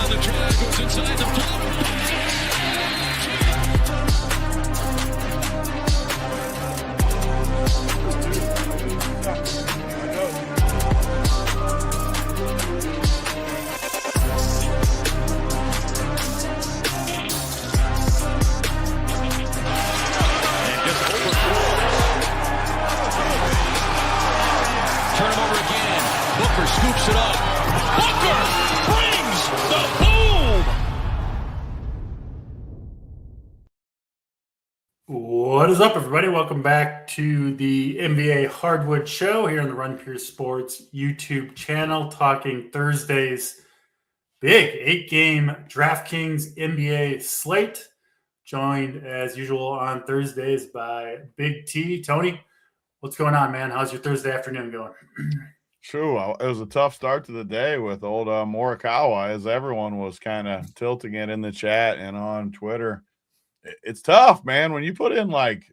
on the drive, goes inside the floor. Scoops it up. Booker brings the boom. What is up, everybody? Welcome back to the NBA Hardwood show here on the Run Pure Sports YouTube channel, talking Thursday's big 8-game DraftKings NBA slate. Joined as usual on Thursdays by Big T. Tony, what's going on, man? How's your Thursday afternoon going? True. It was a tough start to the day with old Morikawa, as everyone was kind of tilting it in the chat and on Twitter. It's tough, man, when you put in like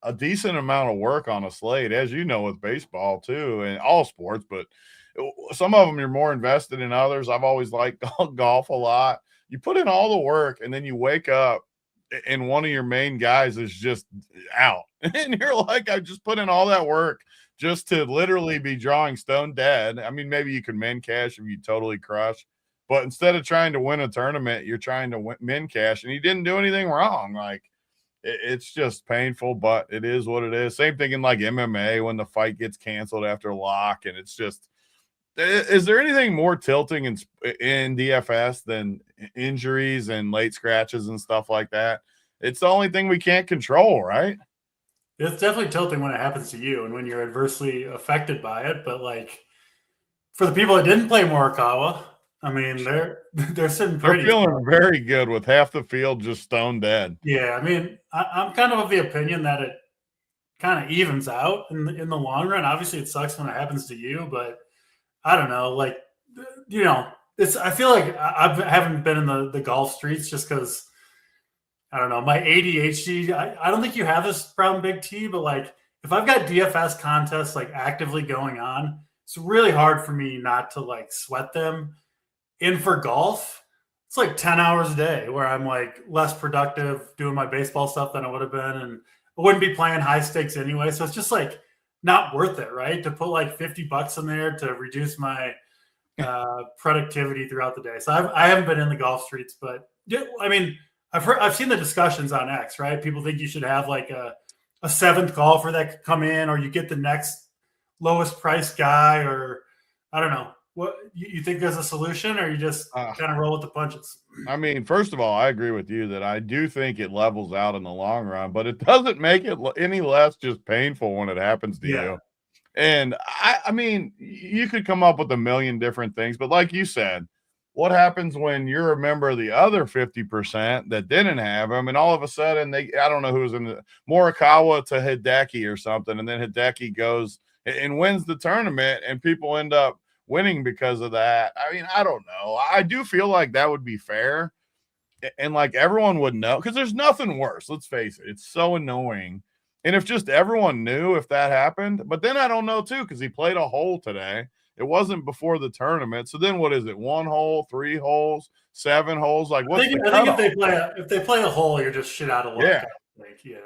a decent amount of work on a slate, as you know, with baseball too, and all sports, but some of them you're more invested in others. I've always liked golf a lot. You put in all the work and then you wake up and one of your main guys is just out. And you're like, I just put in all that work just to literally be drawing stone dead. I mean, maybe you can min cash if you totally crush, but instead of trying to win a tournament, you're trying to min cash, and you didn't do anything wrong. Like, it's just painful, but it is what it is. Same thing in like MMA when the fight gets canceled after lock, and it's just, is there anything more tilting in DFS than injuries and late scratches and stuff like that? It's the only thing we can't control, right? It's definitely tilting when it happens to you and when you're adversely affected by it. But like for the people that didn't play Morikawa, I mean, they're sitting pretty. They're feeling very good with half the field just stone dead. Yeah, I mean, I'm kind of the opinion that it kind of evens out in the long run. Obviously, it sucks when it happens to you, but I don't know. Like, you know, I feel like I haven't been in the golf streets just because. I don't know, my ADHD, I don't think you have this problem, Big T, but like if I've got DFS contests like actively going on, it's really hard for me not to like sweat them. And for golf, it's like 10 hours a day where I'm like less productive doing my baseball stuff than I would have been. And I wouldn't be playing high stakes anyway. So it's just like not worth it, right? To put like $50 in there to reduce my productivity throughout the day. So I haven't been in the golf streets, but I mean, I've seen the discussions on X, right? People think you should have like a seventh golfer that could come in, or you get the next lowest price guy, or I don't know. What you think there's a solution, or you just kind of roll with the punches? I mean, first of all, I agree with you that I do think it levels out in the long run, but it doesn't make it any less just painful when it happens to you. And I mean, you could come up with a million different things, but like you said, what happens when you're a member of the other 50% that didn't have them, and all of a sudden I don't know who was in the Morikawa to Hideki or something, and then Hideki goes and wins the tournament, and people end up winning because of that. I mean, I don't know. I do feel like that would be fair, and like everyone would know, because there's nothing worse. Let's face it. It's so annoying. And if just everyone knew if that happened, but then I don't know too, because he played a hole today. It wasn't before the tournament. So then what is it? 1 hole, 3 holes, 7 holes? Like what's the I think if they play a hole, you're just shit out of luck. Yeah.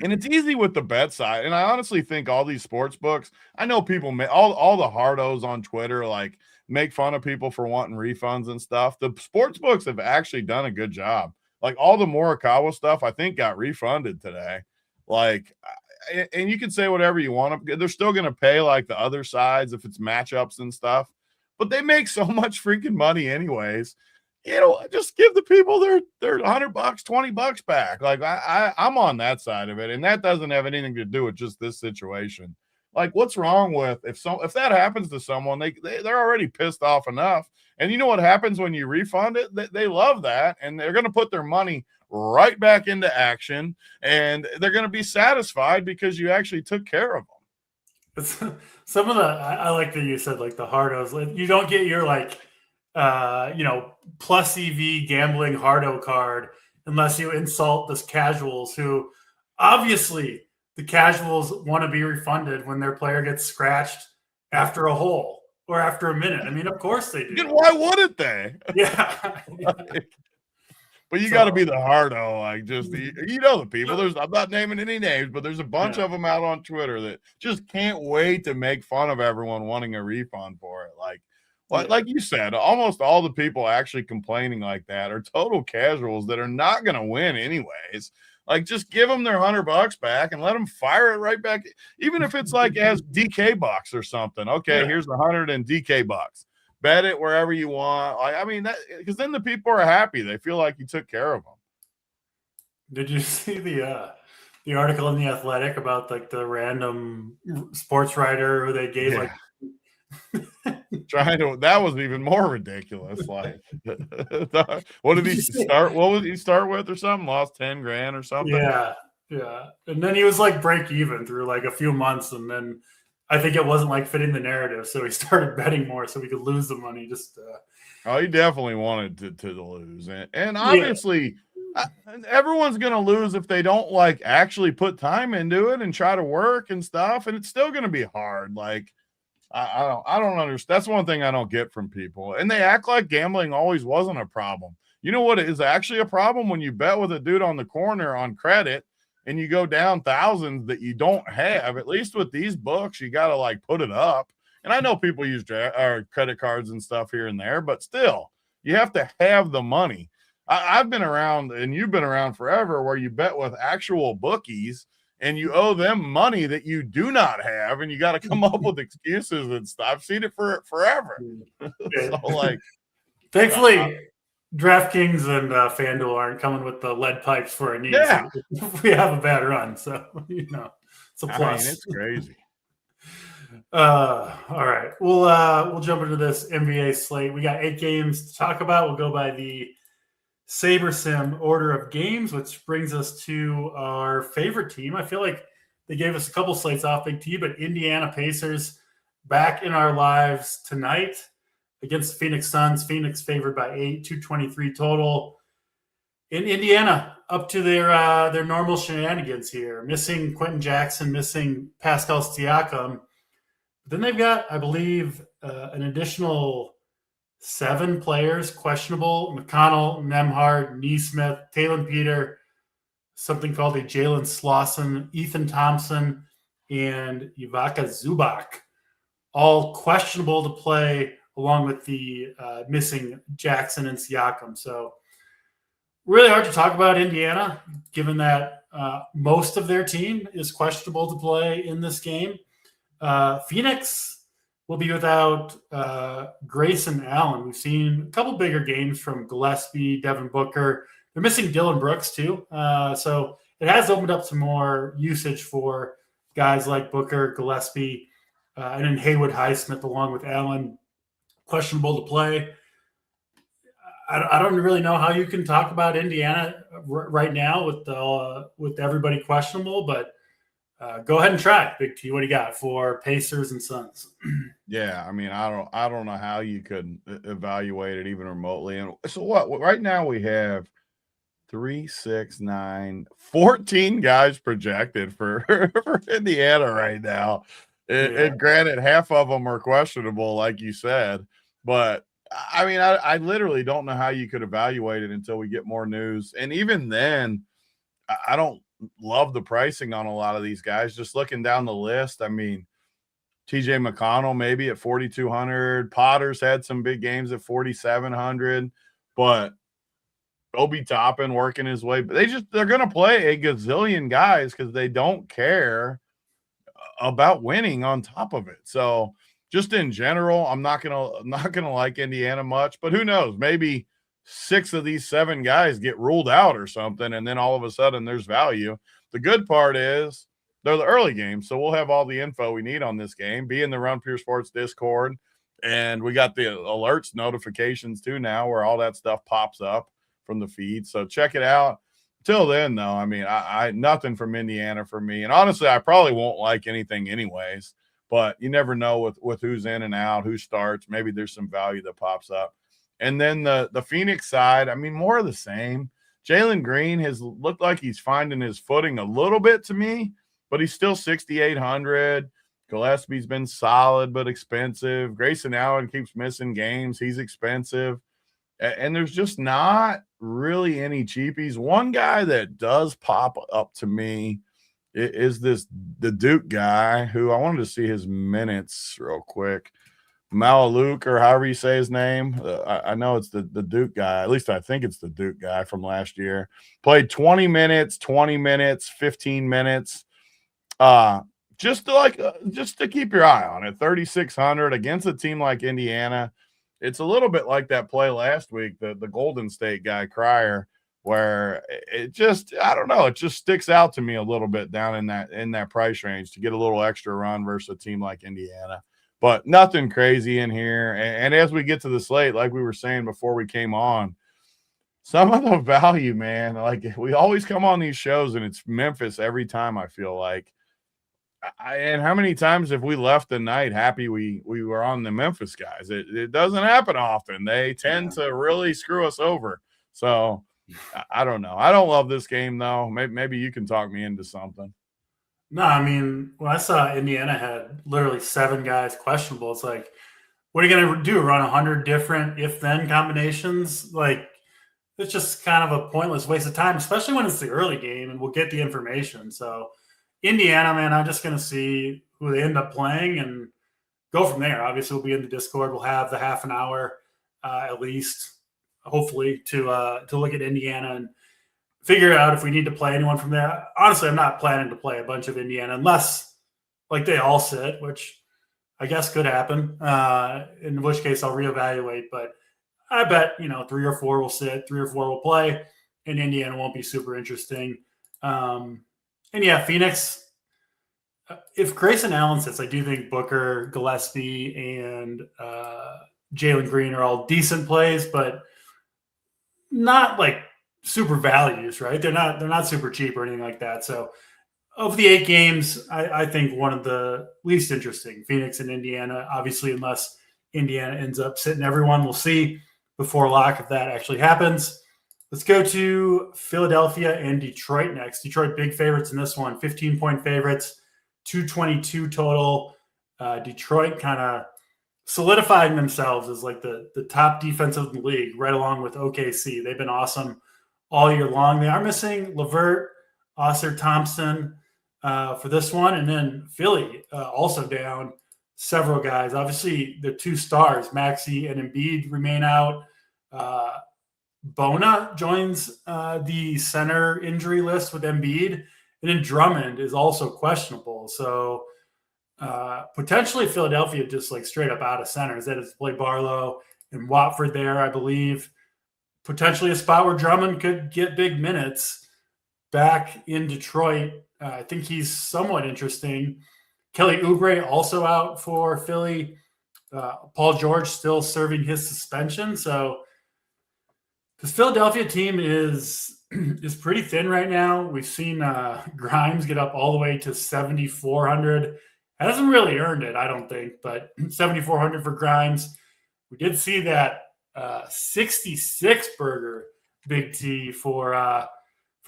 And it's easy with the bet side. And I honestly think all these sports books, I know people, all the hardos on Twitter, like make fun of people for wanting refunds and stuff. The sports books have actually done a good job. Like all the Morikawa stuff, I think got refunded today. Like, and you can say whatever you want. They're still going to pay like the other sides if it's matchups and stuff, but they make so much freaking money anyways. You know, just give the people their $100, $20 back. Like I'm on that side of it, and that doesn't have anything to do with just this situation. Like, what's wrong with if that happens to someone, they're already pissed off enough. And you know what happens when you refund it? They love that, and they're going to put their money right back into action, and they're going to be satisfied because you actually took care of them. Some of I like that you said like the hardos. Like, you don't get your like plus EV gambling hardo card unless you insult the casuals, who obviously the casuals want to be refunded when their player gets scratched after a hole. or after a minute. I mean, of course they do. And why wouldn't they? Yeah. But you got to be the hardo, like just the people. I'm not naming any names, but there's a bunch of them out on Twitter that just can't wait to make fun of everyone wanting a refund for it. Like you said, almost all the people actually complaining like that are total casuals that are not going to win anyways. Like, just give them their $100 back and let them fire it right back. Even if it's like as DK bucks or something. Okay, here's 100 and DK bucks. Bet it wherever you want. I mean, that because then the people are happy. They feel like you took care of them. Did you see the article in The Athletic about like the random sports writer who they gave like that was even more ridiculous. Like, what did he start? What would he start with or something? Lost 10 grand or something? Yeah. And then he was like break even through like a few months, and then I think it wasn't like fitting the narrative, so he started betting more so he could lose the money. Just he definitely wanted to lose, and obviously everyone's gonna lose if they don't like actually put time into it and try to work and stuff, and it's still gonna be hard. Like, I don't understand. That's one thing I don't get from people, and they act like gambling always wasn't a problem. You know what is actually a problem? When you bet with a dude on the corner on credit and you go down thousands that you don't have. At least with these books, you got to like put it up. And I know people use credit cards and stuff here and there, but still, you have to have the money. I've been around, and you've been around forever, where you bet with actual bookies and you owe them money that you do not have, and you got to come up with excuses and stuff. I've seen it for forever. So, like, thankfully, DraftKings and FanDuel aren't coming with the lead pipes for our knees. Yeah. We have a bad run, so it's a plus. I mean, it's crazy. All right, we'll jump into this NBA slate. We got 8 games to talk about. We'll go by the SaberSim order of games, which brings us to our favorite team. I feel like they gave us a couple slates off, Big T, but Indiana Pacers back in our lives tonight against Phoenix Suns. Phoenix favored by 8, 223 total. In Indiana, up to their normal shenanigans here, missing Quentin Jackson, missing Pascal Siakam. Then they've got, I believe, an additional 7 players questionable: McConnell, Nemhard, Neesmith, Talon Peter, something called a Jalen Slauson, Ethan Thompson, and Ivica Zubac, all questionable to play, along with the missing Jackson and Siakam. So really hard to talk about Indiana, given that most of their team is questionable to play in this game. Phoenix will be without Grayson Allen. We've seen a couple bigger games from Gillespie, Devin Booker. They're missing Dylan Brooks too. So it has opened up some more usage for guys like Booker, Gillespie, and then Haywood Highsmith along with Allen, questionable to play. I don't really know how you can talk about Indiana right now with everybody questionable, but go ahead and try, Big T. What do you got for Pacers and Suns? Yeah, I mean, I don't know how you could evaluate it even remotely. And so what? Right now we have 3, 6, 9, 14 guys projected for Indiana right now. And granted, half of them are questionable, like you said. But I mean, I literally don't know how you could evaluate it until we get more news. And even then, I don't love the pricing on a lot of these guys. Just looking down the list, I mean, TJ McConnell maybe at 4,200. Potter's had some big games at 4,700, but Obi Toppin working his way. But they're going to play a gazillion guys because they don't care about winning on top of it. So just in general, I'm not gonna like Indiana much. But who knows? Maybe 6 of these 7 guys get ruled out or something, and then all of a sudden there's value. The good part is they're the early games, so we'll have all the info we need on this game. Be in the Run Pure Sports Discord, and we got the alerts notifications too now where all that stuff pops up from the feed. So check it out. Till then, though, I mean, I nothing from Indiana for me. And honestly, I probably won't like anything anyways. But you never know with who's in and out, who starts. Maybe there's some value that pops up. And then the Phoenix side, I mean, more of the same. Jalen Green has looked like he's finding his footing a little bit to me, but he's still 6,800. Gillespie's been solid but expensive. Grayson Allen keeps missing games. He's expensive. And there's just not really any cheapies. One guy that does pop up to me is the Duke guy who I wanted to see his minutes real quick. Malalouk, or however you say his name. I know it's the Duke guy. At least I think it's the Duke guy from last year. Played 20 minutes, 15 minutes. Just to keep your eye on it. 3,600 against a team like Indiana. It's a little bit like that play last week, the Golden State guy, Cryer, where it just, I don't know, it just sticks out to me a little bit down in that price range to get a little extra run versus a team like Indiana. But nothing crazy in here. And as we get to the slate, like we were saying before we came on, some of the value, man, like we always come on these shows and it's Memphis every time, I feel like. And how many times have we left the night happy we were on the Memphis guys? It doesn't happen often. They tend to really screw us over. So I don't know. I don't love this game, though. Maybe you can talk me into something. No, I mean, when I saw Indiana had literally 7 guys questionable, it's like, what are you going to do? Run 100 different if-then combinations? Like, it's just kind of a pointless waste of time, especially when it's the early game and we'll get the information. So, Indiana, man, I'm just going to see who they end up playing and go from there. Obviously, we'll be in the Discord. We'll have the half an hour at least, hopefully, to look at Indiana and figure out if we need to play anyone from there. Honestly, I'm not planning to play a bunch of Indiana unless, like, they all sit, which I guess could happen, in which case I'll reevaluate. But I bet, 3 or 4 will sit, 3 or 4 will play, and Indiana won't be super interesting. And, yeah, Phoenix, if Grayson Allen sits, I do think Booker, Gillespie, and Jalen Green are all decent plays, but not, like, super values, right? They're not super cheap or anything like that. So of the 8 games, I think one of the least interesting, Phoenix and Indiana, obviously, unless Indiana ends up sitting everyone. We'll see before lock if that actually happens. Let's go to Philadelphia and Detroit next. Detroit big favorites in this one, 15-point favorites, 222 total. Detroit kind of solidifying themselves as like the top defense of the league, right along with OKC. They've been awesome all year long. They are missing LeVert, Oscar Thompson for this one. And then Philly also down several guys. Obviously, the 2 stars, Maxey and Embiid, remain out. Bona joins the center injury list with Embiid. And then Drummond is also questionable. So potentially Philadelphia just like straight up out of centers. That is to play Barlow and Watford there, I believe. Potentially a spot where Drummond could get big minutes back in Detroit. I think he's somewhat interesting. Kelly Oubre also out for Philly. Paul George still serving his suspension. So this Philadelphia team is pretty thin right now. We've seen Grimes get up all the way to 7,400. Hasn't really earned it, I don't think, but 7,400 for Grimes. We did see that 66 burger Big T for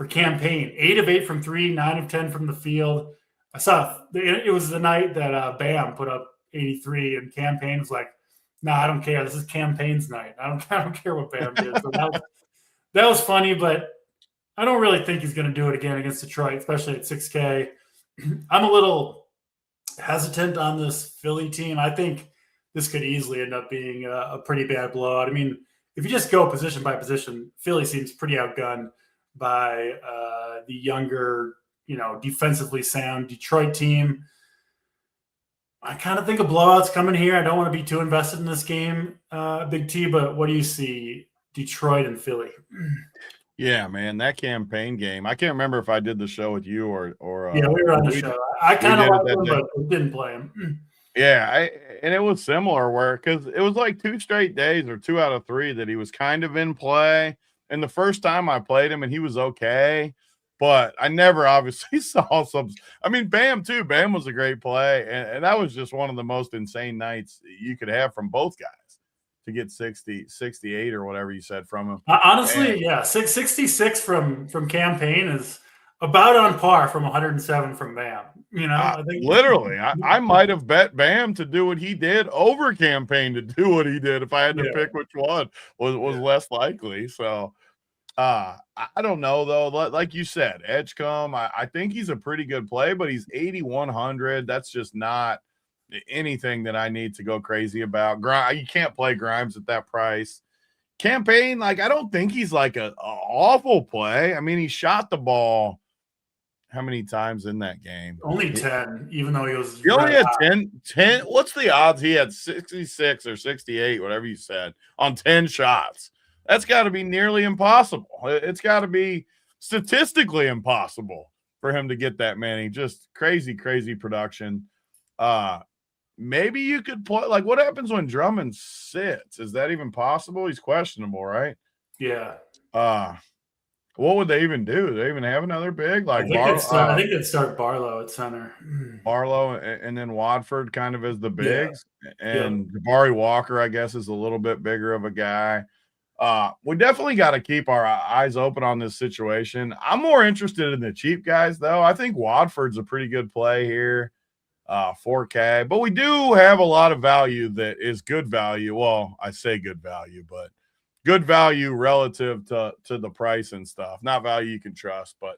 campaign. 8 of 8 from 3, 9 of 10 from the field. I saw it was the night that Bam put up 83, and campaign was like, "Nah, I don't care. This is campaign's night. I don't care what Bam did." So that was funny, but I don't really think he's going to do it again against Detroit, especially at 6K. I'm a little hesitant on this Philly team. I think this could easily end up being a pretty bad blowout. I mean, if you just go position by position, Philly seems pretty outgunned by the younger, defensively sound Detroit team. I kind of think a blowout's coming here. I don't want to be too invested in this game, Big T, but what do you see, Detroit and Philly? Yeah, man, that campaign game. I can't remember if I did the show with you or yeah, we were on the show. I kind of liked him, but we didn't play him. Yeah, and it was similar because it was like 2 straight days or 2 out of 3 that he was kind of in play. And the first time I played him and he was okay, but I never obviously saw some. I mean, Bam too. Bam was a great play, and that was just one of the most insane nights you could have from both guys to get 60, 68 or whatever you said from him. Honestly, yeah, 66 from campaign is. about on par from 107 from Bam. I think Literally, I might have bet Bam to do what he did over campaign to do what he did if I had to pick which one was less likely. So I don't know though. Like you said, Edgecombe, I think he's a pretty good play, but he's 8,100. That's just not anything that I need to go crazy about. You can't play Grimes at that price. Campaign, like I don't think he's like a awful play. I mean, he shot the ball how many times in that game? Only 10, even though he only had hot. 10. What's the odds he had 66 or 68, whatever you said, on 10 shots? That's got to be nearly impossible. It's got to be statistically impossible for him to get that many. Just crazy, crazy production. Maybe you could play. Like, what happens when Drummond sits? Is that even possible? He's questionable, right? Yeah. What would they even do? Do they even have another big? Like I think they'd start Barlow at center. Barlow and then Watford kind of as the bigs. Yeah. And Jabari Walker, I guess, is a little bit bigger of a guy. We definitely got to keep our eyes open on this situation. I'm more interested in the cheap guys, though. I think Watford's a pretty good play here, 4K. But we do have a lot of value that is good value. Well, I say good value, but good value relative to the price and stuff. Not value you can trust, but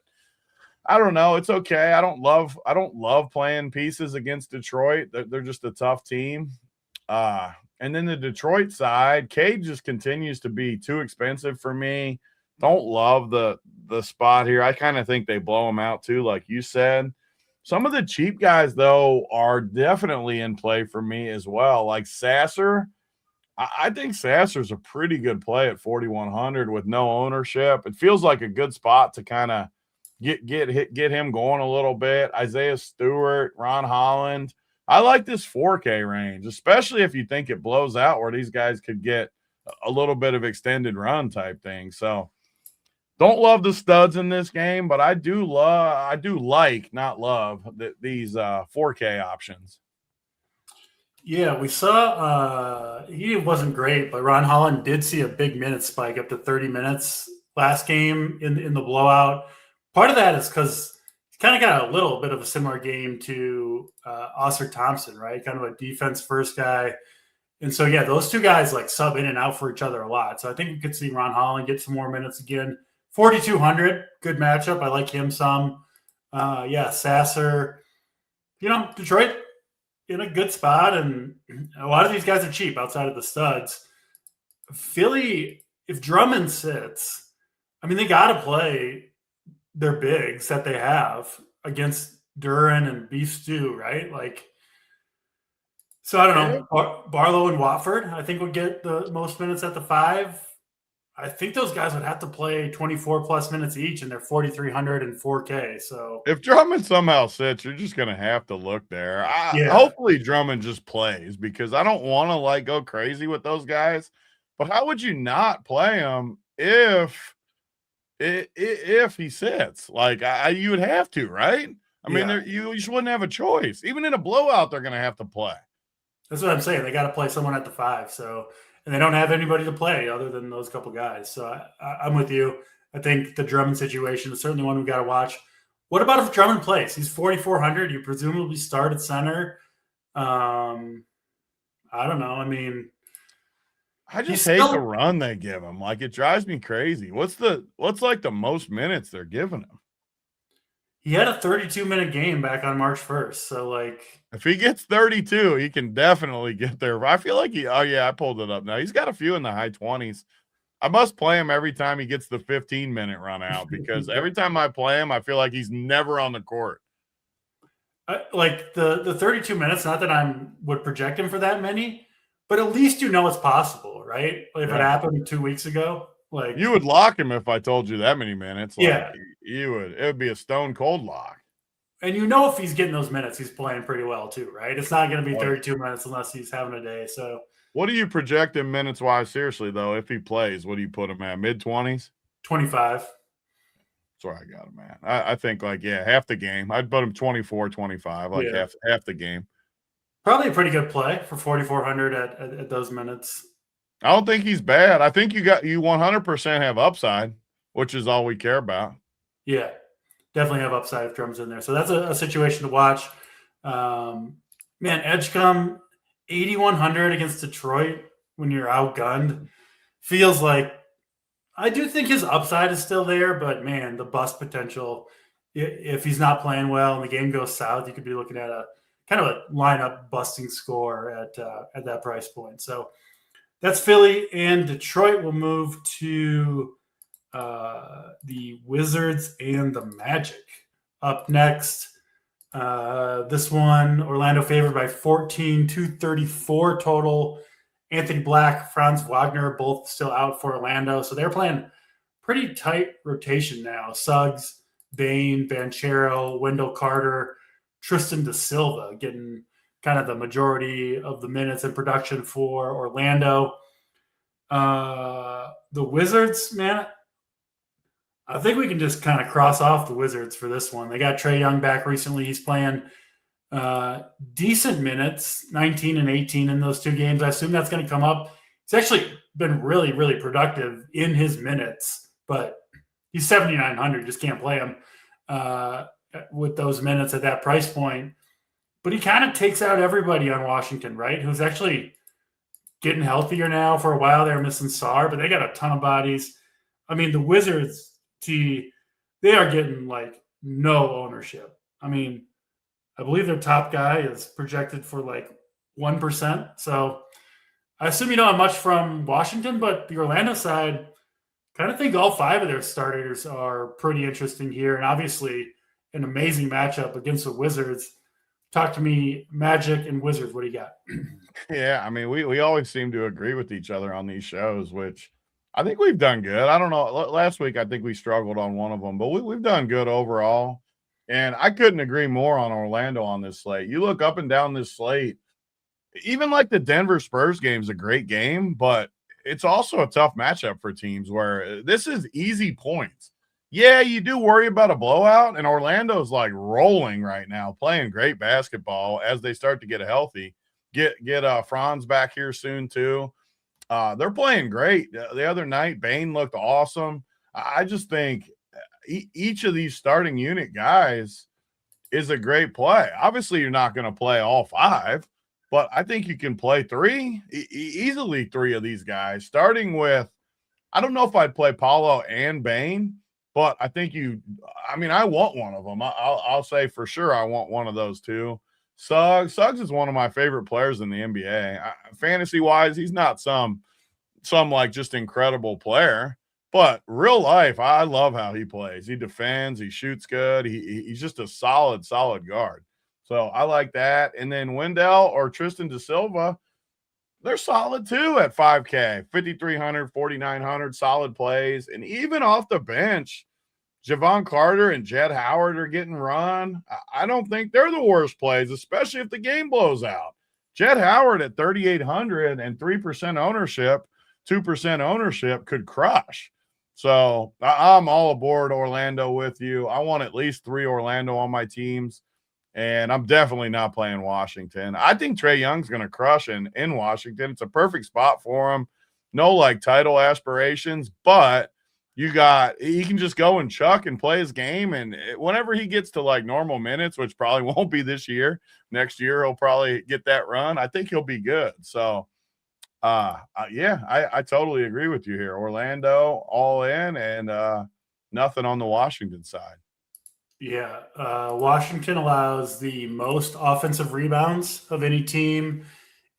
I don't know. It's okay. I don't love playing pieces against Detroit. They're just a tough team. And then the Detroit side, Cade just continues to be too expensive for me. Don't love the spot here. I kind of think they blow him out too, like you said. Some of the cheap guys, though, are definitely in play for me as well. Like Sasser. I think Sasser's a pretty good play at 4,100 with no ownership. It feels like a good spot to kind of get him going a little bit. Isaiah Stewart, Ron Holland. I like this 4K range, especially if you think it blows out where these guys could get a little bit of extended run type thing. So don't love the studs in this game, but I do like, not love, these 4K options. Yeah, we saw he wasn't great, but Ron Holland did see a big minute spike up to 30 minutes last game in the blowout. Part of that is because he's kind of got a little bit of a similar game to Oscar Thompson, right? Kind of a defense first guy. And so, yeah, those two guys like sub in and out for each other a lot. So I think we could see Ron Holland get some more minutes again. 4,200, good matchup. I like him some. Sasser. Detroit in a good spot, and a lot of these guys are cheap outside of the studs. Philly, if Drummond sits, I mean, they got to play their bigs that they have against Duren and Beef Stew, right? Like, so I don't know. Barlow and Watford, I think, would get the most minutes at the 5. I think those guys would have to play 24 plus minutes each, and they're 4,300 and 4K. So if Drummond somehow sits, you're just going to have to look there. Hopefully Drummond just plays, because I don't want to go crazy with those guys. But how would you not play him if he sits? You would have to, right? I mean, you just wouldn't have a choice. Even in a blowout, they're going to have to play. That's what I'm saying. They got to play someone at the 5. So. And they don't have anybody to play other than those couple guys. So I'm with you. I think the Drummond situation is certainly one we got to watch. What about if Drummond plays? He's 4,400. You presumably start at center. I don't know. I mean, I just hate the run they give him. It drives me crazy. What's the most minutes they're giving him? He had a 32-minute game back on March 1st. So, if he gets 32, he can definitely get there. I feel like I pulled it up now. He's got a few in the high 20s. I must play him every time he gets the 15-minute run out, because every time I play him, I feel like he's never on the court. The 32 minutes, not that I would project him for that many, but at least it's possible, right? If it happened 2 weeks ago. You would lock him if I told you that many minutes. It would be a stone cold lock. And if he's getting those minutes, he's playing pretty well too, right? It's not going to be 32 minutes unless he's having a day. So what do you project him minutes wise? Seriously though, if he plays, what do you put him at? Mid-20s? 25. That's where I got him at. I think half the game. I'd put him 24, 25, half the game. Probably a pretty good play for 4,400 at those minutes. I don't think he's bad. I think you 100% have upside, which is all we care about. Yeah. definitely have upside if Drum's in there. So that's a situation to watch. Man, Edgecombe 8,100 against Detroit when you're outgunned feels like, I do think his upside is still there, but man, the bust potential, if he's not playing well and the game goes south, you could be looking at a kind of a lineup busting score at that price point. So that's Philly, and Detroit will move to the Wizards and the Magic up next. This one, Orlando favored by 14, 234 total. Anthony Black, Franz Wagner, both still out for Orlando. So they're playing pretty tight rotation now. Suggs, Bain, Banchero, Wendell Carter, Tristan da Silva getting kind of the majority of the minutes and production for Orlando. The Wizards, man, I think we can just kind of cross off the Wizards for this one. They got Trae Young back recently. He's playing decent minutes, 19 and 18 in those 2 games. I assume that's going to come up. He's actually been really, really productive in his minutes, but he's 7,900. Just can't play him with those minutes at that price point. But he kind of takes out everybody on Washington, right? Who's actually getting healthier now. For a while, they were missing Sarr, but they got a ton of bodies. I mean, the Wizards, they are getting like no ownership. I mean, I believe their top guy is projected for like 1%. So I assume you don't have much from Washington, but the Orlando side, kind of think all 5 of their starters are pretty interesting here. And obviously an amazing matchup against the Wizards. Talk to me, Magic and Wizards. What do you got? Yeah, I mean, we always seem to agree with each other on these shows, which I think we've done good. I don't know. Last week, I think we struggled on one of them, but we've done good overall. And I couldn't agree more on Orlando on this slate. You look up and down this slate, even like the Denver Spurs game is a great game, but it's also a tough matchup for teams where this is easy points. Yeah, you do worry about a blowout, and Orlando's like rolling right now, playing great basketball as they start to get healthy. Get Franz back here soon too. They're playing great. The other night, Bain looked awesome. I just think each of these starting unit guys is a great play. Obviously, you're not going to play all 5, but I think you can play 3, easily 3 of these guys, starting with, I don't know if I'd play Paulo and Bain, but I think I want one of them. I'll say for sure I want one of those 2. Suggs is one of my favorite players in the NBA. Fantasy-wise, he's not some like just incredible player, but real life, I love how he plays. He defends, he shoots good. He's just a solid guard. So I like that. And then Wendell or Tristan da Silva, they're solid too at 5K, 5,300, 4,900, solid plays. And even off the bench, Javon Carter and Jett Howard are getting run. I don't think they're the worst plays, especially if the game blows out. Jett Howard at 3,800 and 3% ownership, 2% ownership could crush. So I'm all aboard Orlando with you. I want at least 3 Orlando on my teams, and I'm definitely not playing Washington. I think Trae Young's going to crush in Washington. It's a perfect spot for him. No like title aspirations, but he can just go and chuck and play his game. And whenever he gets to like normal minutes, which probably won't be this year, next year, he'll probably get that run. I think he'll be good. So I totally agree with you here. Orlando all in, and nothing on the Washington side. Yeah. Washington allows the most offensive rebounds of any team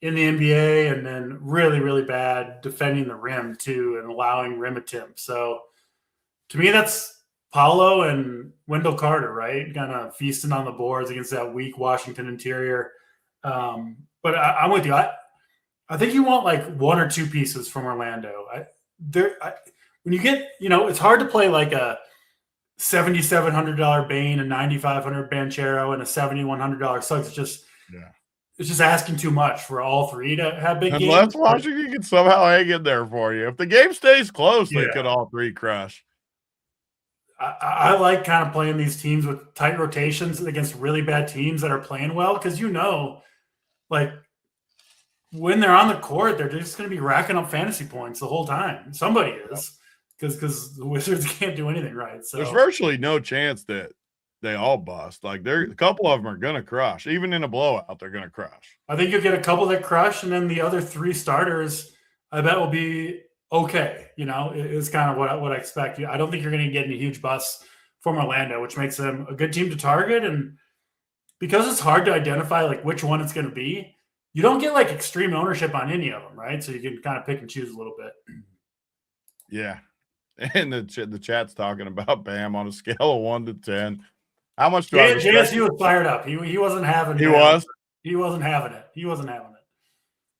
in the NBA, and then really, really bad defending the rim too and allowing rim attempts. So to me, that's Paulo and Wendell Carter, right? Kind of feasting on the boards against that weak Washington interior. But I'm with you. I think you want like 1 or 2 pieces from Orlando. When you get, it's hard to play like a $7,700 Bain, a $9,500 Banchero, and a $7,100 Suggs. It's just asking too much for all 3 to have big games. Unless Washington can somehow hang in there for you. If the game stays close, they could all 3 crush. I like kind of playing these teams with tight rotations against really bad teams that are playing well, because like when they're on the court, they're just going to be racking up fantasy points the whole time. Somebody is, because the Wizards can't do anything right. So there's virtually no chance that they all bust. Like a couple of them are going to crush. Even in a blowout, they're going to crush. I think you'll get a couple that crush, and then the other 3 starters, I bet, will be okay. Is kind of what I expect. I don't think you're going to get any huge busts from Orlando, which makes them a good team to target. And because it's hard to identify like which one it's going to be, you don't get like extreme ownership on any of them, right? So you can kind of pick and choose a little bit. Yeah. And the chat's talking about Bam on a scale of 1 to 10. How much do I respect? JSU was fired up. He wasn't having it. He wasn't having it.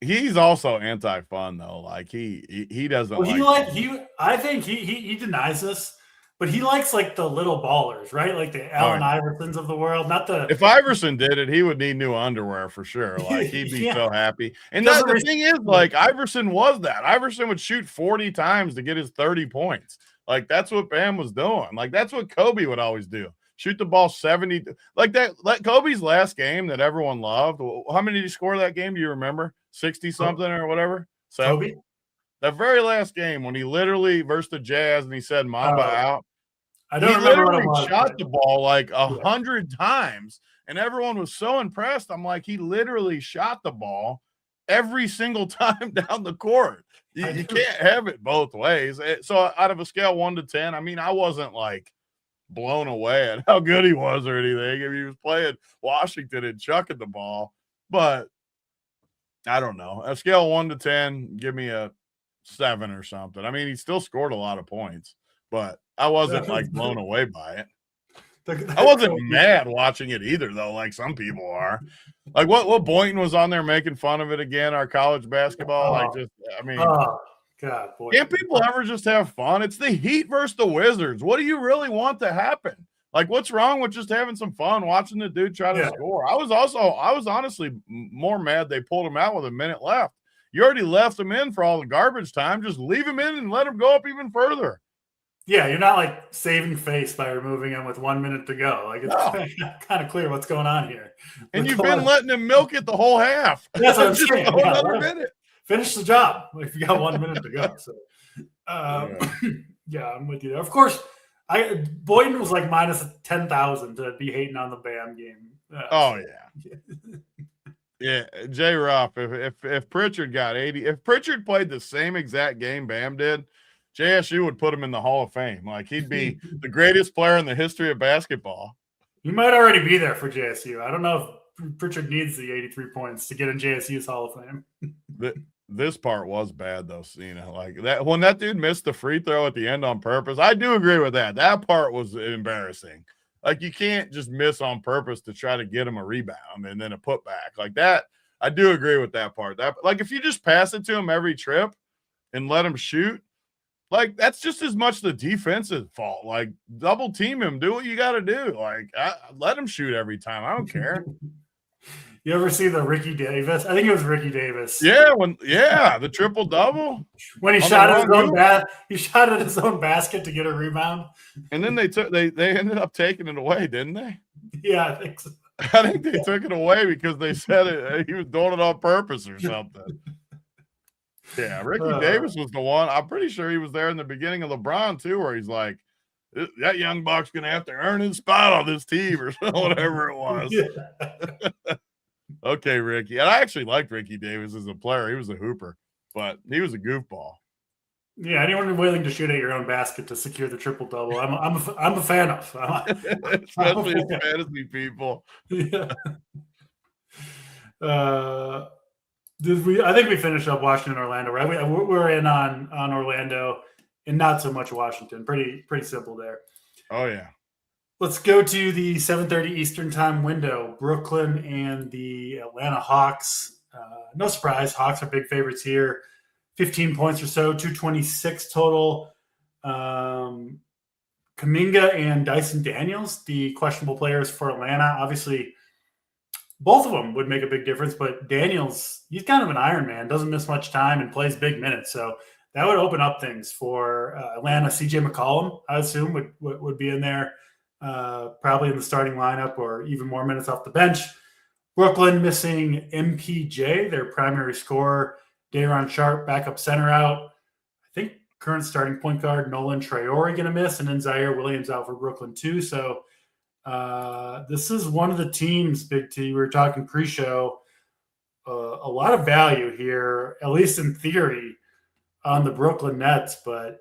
He's also anti-fun though. Like he doesn't I think he denies this, but he likes like the little ballers, right? Like the Allen Iversons of the world. If Iverson did it, he would need new underwear for sure. Like he'd be so happy. And the thing is, like Iverson was that. Iverson would shoot 40 times to get his 30 points. Like that's what Bam was doing. Like that's what Kobe would always do. Shoot the ball 70. Like that. Like Kobe's last game that everyone loved. How many did he score that game? Do you remember? 60 something or whatever. Kobe. That very last game when he literally versus the Jazz and he said Mamba out. I don't remember what it was, shot the ball like 100 times, and everyone was so impressed. I'm like, he literally shot the ball every single time down the court. You can't have it both ways. So out of a scale 1 to 10, I mean, I wasn't like blown away at how good he was or anything. I mean, he was playing Washington and chucking the ball, but I don't know. A scale 1 to 10, give me a 7 or something. I mean, he still scored a lot of points, but I wasn't like blown away by it. I wasn't mad watching it either, though, like some people are. Like what Boynton was on there making fun of it again, our college basketball. God, boy. Can't people ever just have fun? It's the Heat versus the Wizards. What do you really want to happen? Like, what's wrong with just having some fun watching the dude try to score? I was honestly more mad they pulled him out with a minute left. You already left him in for all the garbage time. Just leave him in and let him go up even further. Yeah, you're not like saving face by removing him with 1 minute to go. Like it's kind of clear what's going on here. And you've been letting him milk it the whole half. That's what I'm saying. Another minute. Finish the job if you got 1 minute to go. So, yeah, I'm with you there. Of course, Boynton was like minus 10,000 to be hating on the Bam game. Yeah, J. Ruff. If Pritchard got 80, if Pritchard played the same exact game Bam did, JSU would put him in the Hall of Fame. Like he'd be the greatest player in the history of basketball. He might already be there for JSU. I don't know if Pritchard needs the 83 points to get in JSU's Hall of Fame. This part was bad though, like that when that dude missed the free throw at the end on purpose. I do agree with that. That part was embarrassing. Like you can't just miss on purpose to try to get him a rebound and then a putback like that. I do agree with that part. That like if you just pass it to him every trip and let him shoot, like that's just as much the defensive fault. Like double team him, do what you got to do. Like let him shoot every time. I don't care. You ever see the Ricky Davis? I think it was Ricky Davis. Yeah, the triple double when he shot at his own he shot at his own basket to get a rebound. And then they ended up taking it away, didn't they? Yeah, I think so. I think they took it away because they said he was doing it on purpose or something. Yeah, Ricky Davis was the one. I'm pretty sure he was there in the beginning of LeBron too, where he's like, that young buck's gonna have to earn his spot on this team or whatever it was. Yeah. Okay, Ricky. And I actually liked Ricky Davis as a player. He was a hooper, but he was a goofball. Yeah, anyone willing to shoot at your own basket to secure the triple double, I'm a fan of. Especially as fantasy people. Yeah. I think we finished up Washington, Orlando, right? We're in on Orlando and not so much Washington. Pretty simple there. Oh yeah. Let's go to the 7:30 Eastern time window. Brooklyn and the Atlanta Hawks. No surprise, Hawks are big favorites here. 15 points or so, 226 total. Kuminga and Dyson Daniels, the questionable players for Atlanta. Obviously, both of them would make a big difference, but Daniels, he's kind of an Iron Man, doesn't miss much time and plays big minutes. So that would open up things for Atlanta. CJ McCollum, I assume, would be in there. Probably in the starting lineup or even more minutes off the bench. Brooklyn missing MPJ, their primary scorer. Day'Ron Sharpe, backup center out. I think current starting point guard Nolan Traore going to miss, and then Zaire Williams out for Brooklyn too. So This is one of the teams, Big T. We were talking pre-show. A lot of value here, at least in theory, on the Brooklyn Nets, but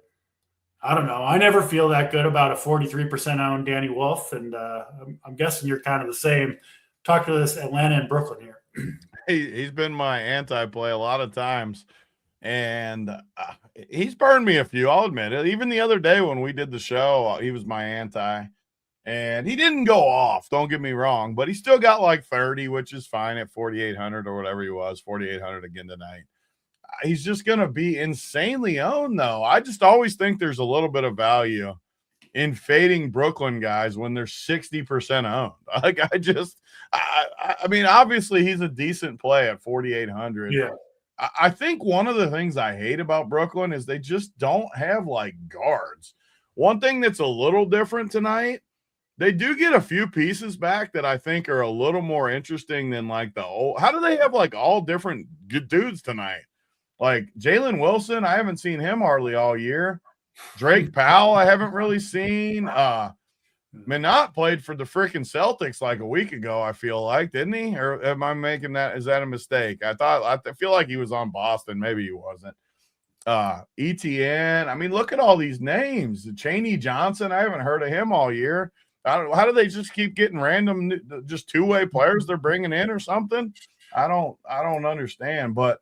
I don't know. I never feel that good about a 43% owned Danny Wolf, and I'm guessing you're kind of the same. Talk to this Atlanta and Brooklyn here. He's been my anti-play a lot of times, and he's burned me a few. I'll admit it. Even the other day when we did the show, he was my anti, and he didn't go off. Don't get me wrong, but he still got like 30, which is fine at 4,800 or whatever he was. 4,800 again tonight. He's just going to be insanely owned, though. I just always think there's a little bit of value in fading Brooklyn guys when they're 60% owned. Like, I mean, obviously he's a decent play at 4,800. Yeah. I think one of the things I hate about Brooklyn is they just don't have like guards. One thing that's a little different tonight, they do get a few pieces back that I think are a little more interesting than like the old. How do they have like all different good dudes tonight? Like Jalen Wilson, I haven't seen him hardly all year. Drake Powell, I haven't really seen. Minot played for the freaking Celtics like a week ago, I feel like, didn't he? Or am I making that? Is that a mistake? I feel like he was on Boston. Maybe he wasn't. ETN. I mean, look at all these names. Chaney Johnson, I haven't heard of him all year. How do they just keep getting random, just two-way players they're bringing in or something? I don't understand. But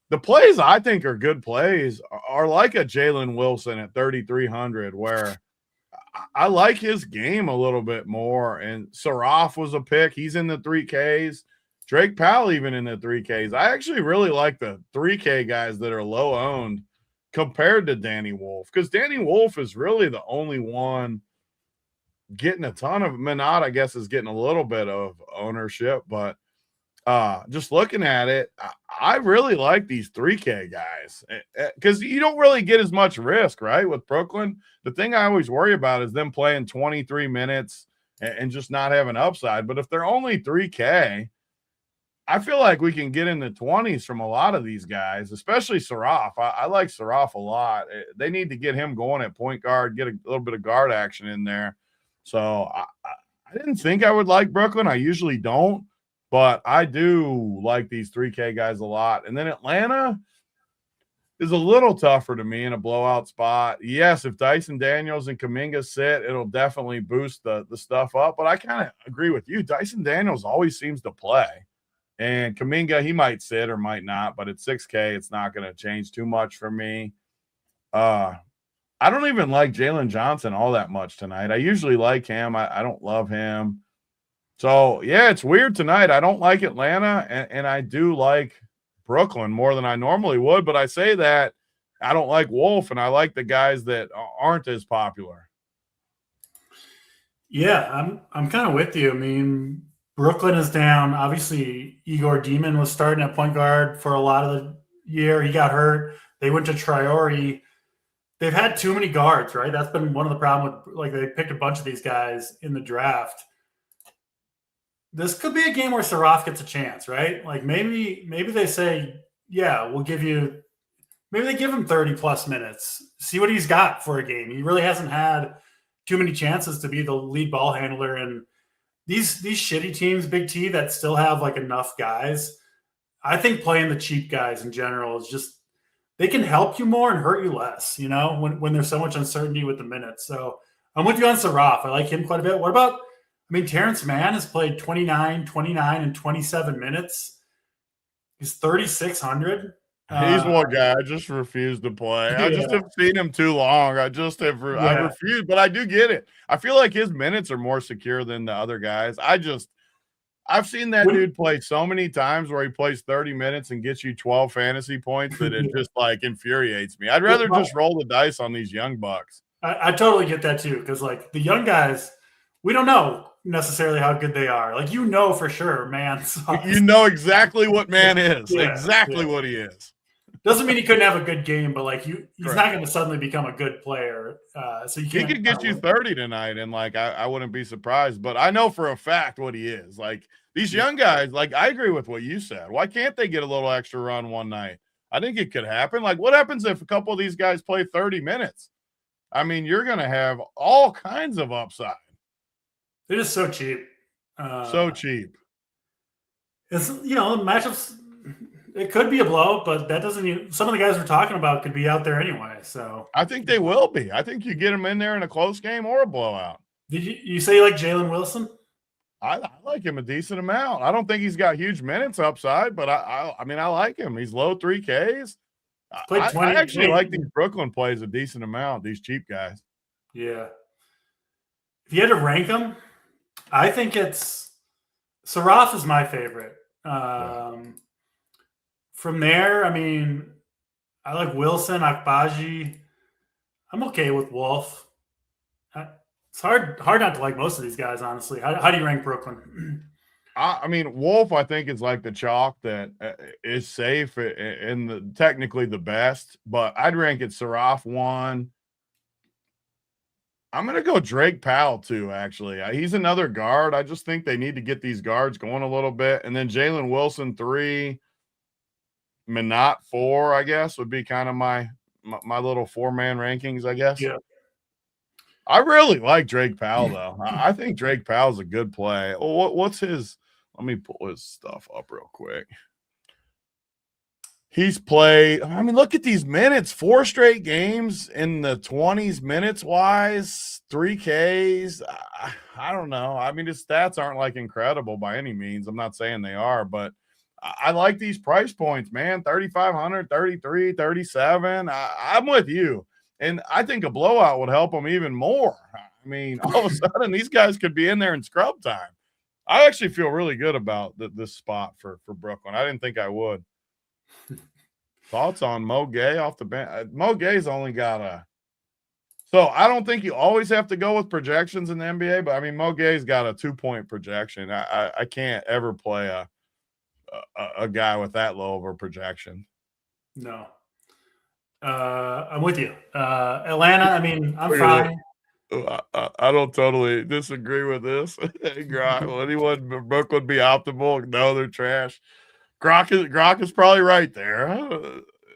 the plays I think are good plays are like a Jalen Wilson at 3,300, where I like his game a little bit more. And Saraf was a pick. He's in the 3Ks. Drake Powell even in the 3Ks. I actually really like the 3K guys that are low owned compared to Danny Wolf, because Danny Wolf is really the only one getting a ton of. Minot, I guess, is getting a little bit of ownership, but just looking at it, I really like these 3K guys because you don't really get as much risk, right? With Brooklyn, the thing I always worry about is them playing 23 minutes and just not having upside. But if they're only 3K, I feel like we can get in the 20s from a lot of these guys, especially Saraf. I like Saraf a lot. They need to get him going at point guard, get a little bit of guard action in there. So I didn't think I would like Brooklyn. I usually don't. But I do like these 3K guys a lot. And then Atlanta is a little tougher to me in a blowout spot. Yes, if Dyson Daniels and Kuminga sit, it'll definitely boost the stuff up. But I kind of agree with you. Dyson Daniels always seems to play. And Kuminga, he might sit or might not. But at 6K, it's not going to change too much for me. I don't even like Jalen Johnson all that much tonight. I usually like him. I don't love him. So, yeah, it's weird tonight. I don't like Atlanta, and I do like Brooklyn more than I normally would. But I say that I don't like Wolf, and I like the guys that aren't as popular. Yeah, I'm kind of with you. I mean, Brooklyn is down. Obviously, Igor Demon was starting at point guard for a lot of the year. He got hurt. They went to Traore. They've had too many guards, right? That's been one of the problems with, like, they picked a bunch of these guys in the draft. This could be a game where Saraf gets a chance, right? Like maybe they say, yeah, we'll give you – maybe they give him 30-plus minutes. See what he's got for a game. He really hasn't had too many chances to be the lead ball handler. And these shitty teams, Big T, that still have like enough guys, I think playing the cheap guys in general is just – they can help you more and hurt you less, you know, when there's so much uncertainty with the minutes. So I'm with you on Saraf. I like him quite a bit. What about – I mean, Terrence Mann has played 29, and 27 minutes. He's 3,600. He's one guy I just refuse to play. I just have seen him too long. I refuse, but I do get it. I feel like his minutes are more secure than the other guys. I've seen that dude play so many times where he plays 30 minutes and gets you 12 fantasy points that it just like infuriates me. I'd rather just roll the dice on these young bucks. I totally get that too, because like the young guys, we don't know necessarily how good they are. Like, you know, for sure, man sucks. You know exactly what man is. What he is. Doesn't mean he couldn't have a good game, but like he's not going to suddenly become a good player. So he could get you 30 tonight, and like I wouldn't be surprised. But I know for a fact what he is. Like these young guys, like I agree with what you said. Why can't they get a little extra run one night? I think it could happen. Like, what happens if a couple of these guys play 30 minutes? I mean, you're going to have all kinds of upside. They're just so cheap. So cheap. It's, the matchups, it could be a blowout, but that doesn't even, some of the guys we're talking about could be out there anyway. So I think they will be. I think you get them in there in a close game or a blowout. did you say you like Jalen Wilson? I like him a decent amount. I don't think he's got huge minutes upside, but I like him. He's low 3Ks. I actually like these Brooklyn plays a decent amount, these cheap guys. Yeah. If you had to rank them, I think Saraf is my favorite. From there, I mean, I like Wilson, Akbaji. I'm okay with Wolf. It's hard not to like most of these guys, honestly. How do you rank Brooklyn? I mean, Wolf, I think, is like the chalk that is safe and technically the best, but I'd rank it Saraf 1. I'm going to go Drake Powell 2, actually. He's another guard. I just think they need to get these guards going a little bit. And then Jalen Wilson 3, Minot 4, I guess, would be kind of my little 4-man rankings, I guess. Yeah. I really like Drake Powell, though. I think Drake Powell's a good play. What's his – let me pull his stuff up real quick. He's played – I mean, look at these minutes. 4 straight games in the 20s minutes-wise, 3 Ks. I don't know. I mean, his stats aren't, like, incredible by any means. I'm not saying they are, but I like these price points, man. 3,500, 33, 37. I'm with you. And I think a blowout would help them even more. I mean, all of a sudden, these guys could be in there in scrub time. I actually feel really good about this spot for Brooklyn. I didn't think I would. Thoughts on Mo Gay off the bench? Mo Gay's only got so I don't think you always have to go with projections in the NBA, but I mean, Mo Gay's got a 2-point projection. I can't ever play a guy with that low of a projection. No. I'm with you. Atlanta, I mean, I'm fine. I don't totally disagree with this. Will anyone Brooklyn be optimal? No, they're trash. Gronk is probably right there.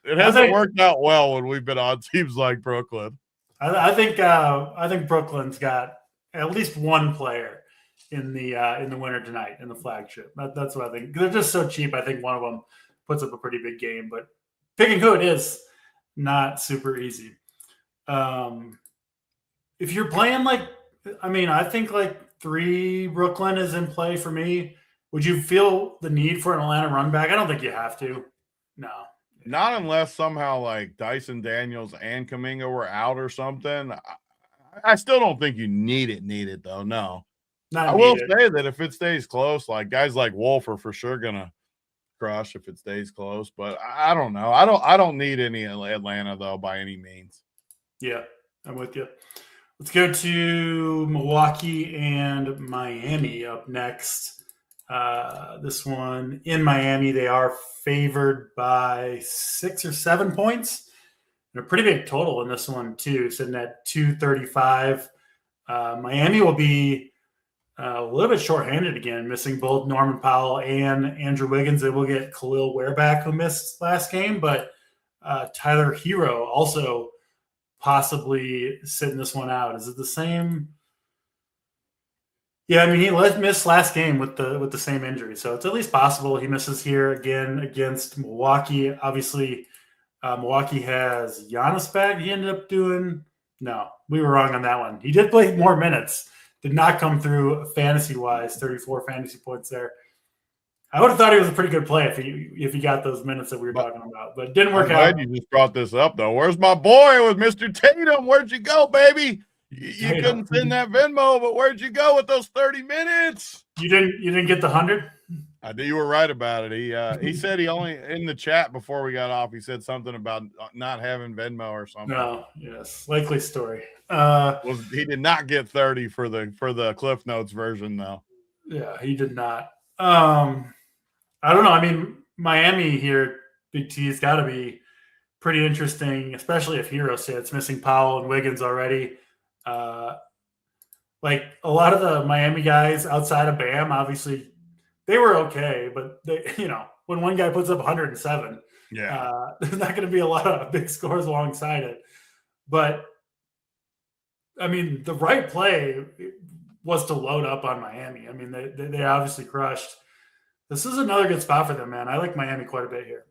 It hasn't worked out well when we've been on teams like Brooklyn. I think Brooklyn's got at least one player in the winner tonight in the flagship. That's what I think. They're just so cheap. I think one of them puts up a pretty big game, but picking who it is not super easy. If you're playing I think 3 Brooklyn is in play for me. Would you feel the need for an Atlanta run back? I don't think you have to. No. Not unless somehow like Dyson Daniels and Kuminga were out or something. I still don't think you need it though. No. I will say that if it stays close, like guys like Wolf are for sure gonna crush if it stays close. But I don't know. I don't need any Atlanta though by any means. Yeah, I'm with you. Let's go to Milwaukee and Miami up next. This one in Miami, they are favored by 6 or 7 points. And a pretty big total in this one too, sitting at 235. Miami will be a little bit shorthanded again, missing both Norman Powell and Andrew Wiggins. They will get Khalil Ware back, who missed last game, but Tyler Hero also possibly sitting this one out. Is it the same? Yeah, I mean, he missed last game with the same injury, so it's at least possible he misses here again against Milwaukee. Obviously, Milwaukee has Giannis back. He ended up doing no. We were wrong on that one. He did play more minutes. Did not come through fantasy-wise. 34 fantasy points there. I would have thought he was a pretty good play if he got those minutes that we were talking about, but it didn't work out. I'm glad you just brought this up, though. Where's my boy with Mr. Tatum? Where'd you go, baby? You couldn't send that Venmo, but where'd you go with those 30 minutes? You didn't get the 100? I knew you were right about it. He said he only in the chat before we got off. He said something about not having Venmo or something. No, yes, likely story. He did not get 30 for the Cliff Notes version though. Yeah, he did not. I don't know. I mean, Miami here, Big T has got to be pretty interesting, especially if Hero sits, missing Powell and Wiggins already. Like a lot of the Miami guys outside of Bam, obviously they were okay, but they, when one guy puts up 107, there's not going to be a lot of big scores alongside it. But I mean, the right play was to load up on Miami. I mean, they obviously crushed. This is another good spot for them, man. I like Miami quite a bit here.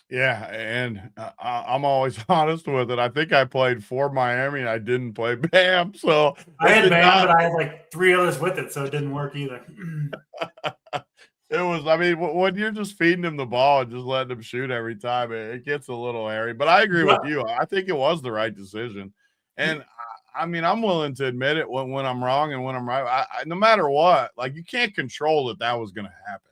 Yeah, and I'm always honest with it. I think I played for Miami and I didn't play Bam. So I had Bam, but I had like 3 others with it, so it didn't work either. It was, I mean, when you're just feeding him the ball and just letting him shoot every time, it gets a little hairy. But I agree with you. I think it was the right decision. And I mean, I'm willing to admit it when I'm wrong and when I'm right. No matter what, like, you can't control that was going to happen.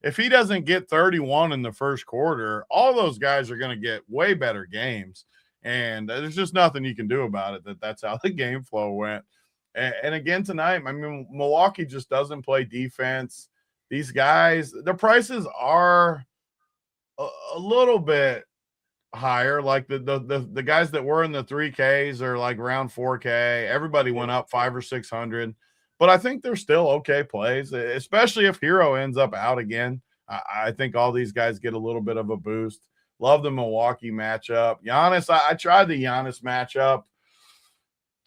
If he doesn't get 31 in the first quarter, all those guys are going to get way better games. And there's just nothing you can do about it. That's how the game flow went. And again tonight, I mean, Milwaukee just doesn't play defense. These guys, their prices are a little bit higher. Like the guys that were in the 3Ks are like around 4K. Everybody went up 500 or 600. But I think they're still okay plays, especially if Hero ends up out again. I think all these guys get a little bit of a boost. Love the Milwaukee matchup. Giannis, I tried the Giannis matchup.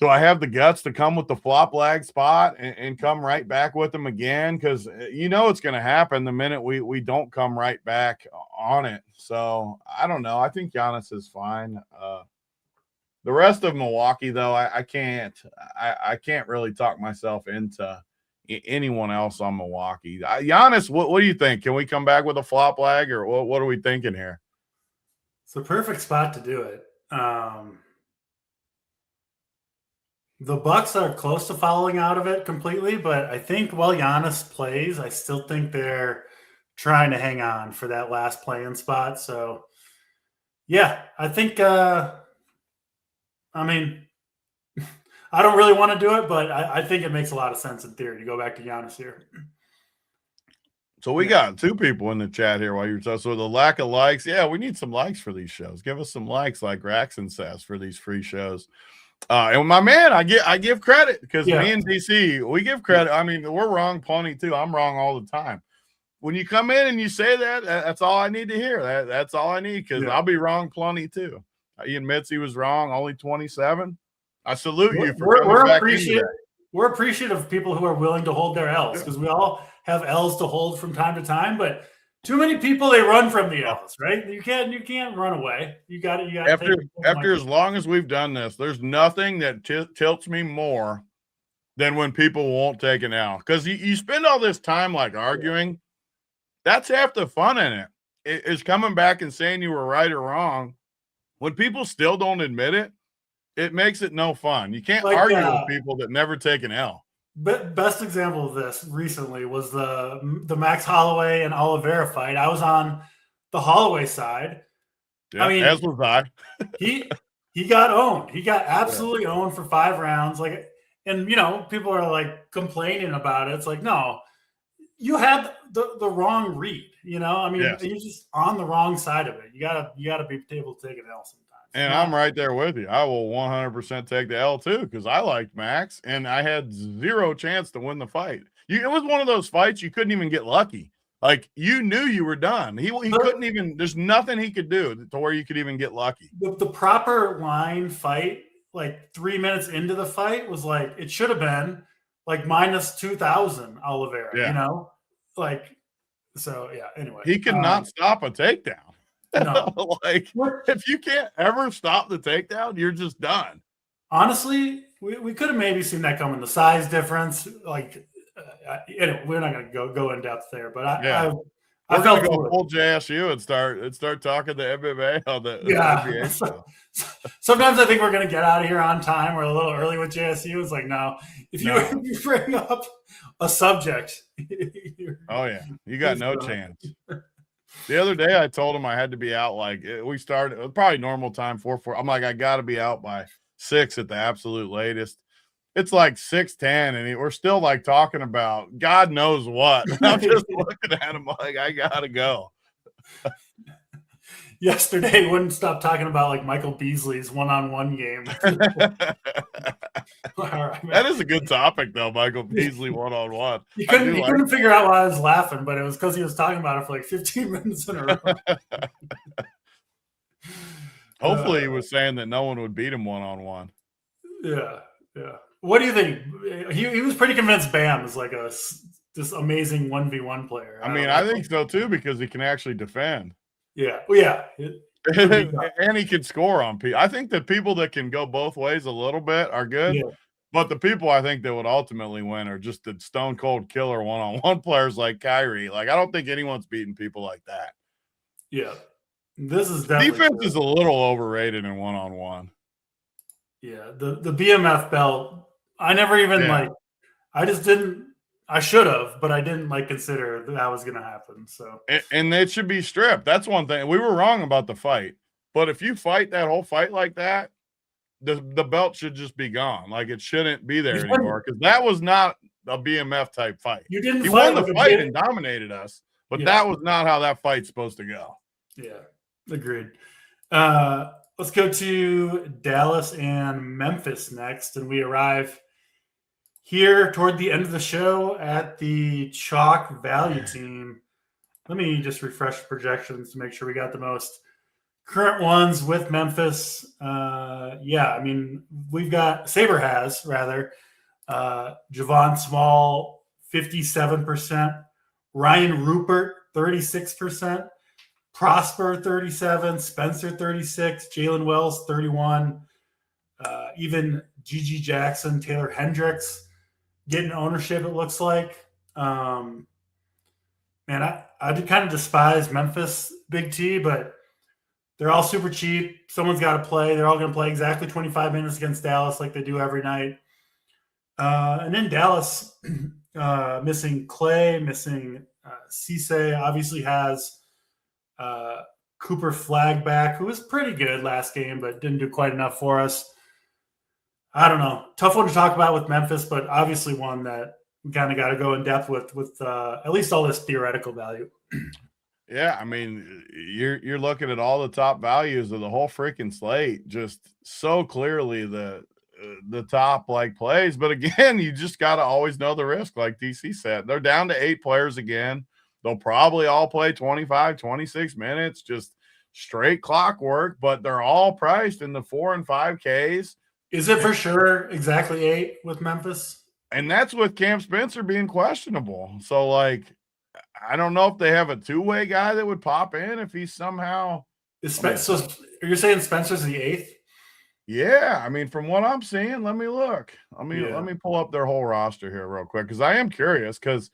Do I have the guts to come with the flop lag spot and come right back with them again? Because you know it's going to happen the minute we don't come right back on it. So I don't know. I think Giannis is fine. The rest of Milwaukee, though, I can't really talk myself into anyone else on Milwaukee. Giannis, what do you think? Can we come back with a flop lag, or what are we thinking here? It's the perfect spot to do it. The Bucks are close to falling out of it completely, but I think while Giannis plays, I still think they're trying to hang on for that last play-in spot. So, yeah, I think I mean, I don't really want to do it, but I think it makes a lot of sense in theory to go back to Giannis here. So we got 2 people in the chat here while you're talking. So the lack of likes, yeah, we need some likes for these shows. Give us some likes, like Raxon says, for these free shows. And my man, I give credit because me and DC, we give credit. I mean, we're wrong plenty too. I'm wrong all the time. When you come in and you say that, that's all I need to hear. That's all I need, because I'll be wrong plenty too. He admits he was wrong, only 27. I salute you for coming back into that. We're appreciative of people who are willing to hold their L's, because we all have L's to hold from time to time, but too many people, they run from the L's, right? You can't run away. You got it. After as long as we've done this, there's nothing that tilts me more than when people won't take an L, because you spend all this time like arguing. That's half the fun in it. Is coming back and saying you were right or wrong. When people still don't admit it, it makes it no fun. You can't argue with people that never take an L. Best example of this recently was the Max Holloway and Oliveira fight. I was on the Holloway side. Yeah, I mean, as was I. he got owned. He got absolutely owned for 5 rounds. Like, and people are like complaining about it. It's like, no, you had the wrong read. I mean, you're just on the wrong side of it. You gotta be able to take an L sometimes. And I'm right there with you. I will 100% take the L too, because I liked Max and I had 0 chance to win the fight. It was one of those fights you couldn't even get lucky. Like, you knew you were done. He couldn't even. There's nothing he could do to where you could even get lucky. The proper line fight, like 3 minutes into the fight, was like it should have been like minus 2,000 Oliveira. So yeah. Anyway, he could not stop a takedown. No. Like, if you can't ever stop the takedown, you're just done. Honestly, we could have maybe seen that coming. The size difference, like, we're not going to go in depth there, but I felt go full JSU and start talking the MMA on the NBA show. Sometimes I think we're going to get out of here on time. We're a little early with JSU. It's like, no, if you bring up a subject, you got no chance. The other day, I told him I had to be out. Like, we started probably normal time 4:40. I'm like, I got to be out by 6 at the absolute latest. It's like 6:10, and we're still like talking about God knows what. And I'm just looking at him like, I gotta go. Yesterday, wouldn't stop talking about like Michael Beasley's one-on-one game. That is a good topic, though. Michael Beasley one-on-one. He couldn't figure out why I was laughing, but it was because he was talking about it for like 15 minutes in a row. Hopefully, he was saying that no one would beat him one-on-one. Yeah. What do you think? He was pretty convinced Bam is like this amazing 1v1 player. I mean, I think so too because he can actually defend. Yeah. Well, yeah. And he can score on people. I think that people that can go both ways a little bit are good. Yeah. But the people I think that would ultimately win are just the stone cold killer one-on-one players like Kyrie. Like, I don't think anyone's beating people like that. Yeah. This is definitely defense is a little overrated in one-on-one. Yeah. The BMF belt, I never even I just didn't. I should have, but I didn't consider that was going to happen. So and it should be stripped. That's one thing. We were wrong about the fight, but if you fight that whole fight like that, the belt should just be gone. Like, it shouldn't be there anymore because that was not a BMF type fight. You didn't. He won the fight and dominated us, but that was not how that fight's supposed to go. Yeah, agreed. Let's go to Dallas and Memphis next, and we arrive here toward the end of the show at the chalk value team. Let me just refresh projections to make sure we got the most current ones with Memphis. I mean, we've got Javon Small, 57%, Ryan Rupert, 36%, Prosper, 37, Spencer, 36, Jalen Wells, 31, even Gigi Jackson, Taylor Hendricks getting ownership, it looks like. Man, I did kind of despise Memphis Big T, but they're all super cheap. Someone's got to play. They're all going to play exactly 25 minutes against Dallas like they do every night. And then Dallas, missing Clay, missing Cisse, obviously has Cooper Flag back, who was pretty good last game, but didn't do quite enough for us. I don't know. Tough one to talk about with Memphis, but obviously one that we kind of got to go in depth with at least all this theoretical value. Yeah, I mean, you're looking at all the top values of the whole freaking slate, just so clearly the top plays. But again, you just got to always know the risk, like DC said. They're down to 8 players again. They'll probably all play 25, 26 minutes, just straight clockwork, but they're all priced in the 4 and 5Ks. Is it for sure exactly 8 with Memphis? And that's with Cam Spencer being questionable. So, I don't know if they have a two-way guy that would pop in if he's somehow. So you're saying Spencer's the 8th? Yeah, I mean, from what I'm seeing, let me look. Let me pull up their whole roster here real quick because I am curious. Because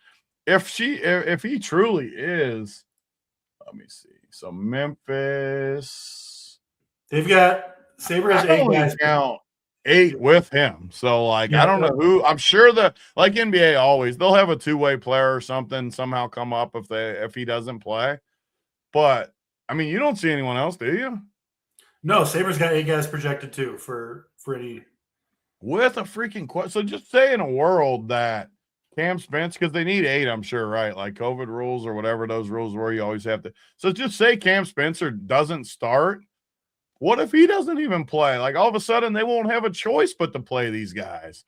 if he truly is, let me see. So Memphis, they've got Saber has 8 guys. Count 8 with him. So I don't know who. I'm sure that NBA always they'll have a two-way player or something somehow come up if he doesn't play. But I mean, you don't see anyone else, do you? No, Saber's got 8 guys projected too for any. With a freaking question. So just say in a world that Cam Spence, because they need 8, I'm sure, right? Like COVID rules or whatever those rules were, you always have to. So just say Cam Spencer doesn't start. What if he doesn't even play? All of a sudden, they won't have a choice but to play these guys.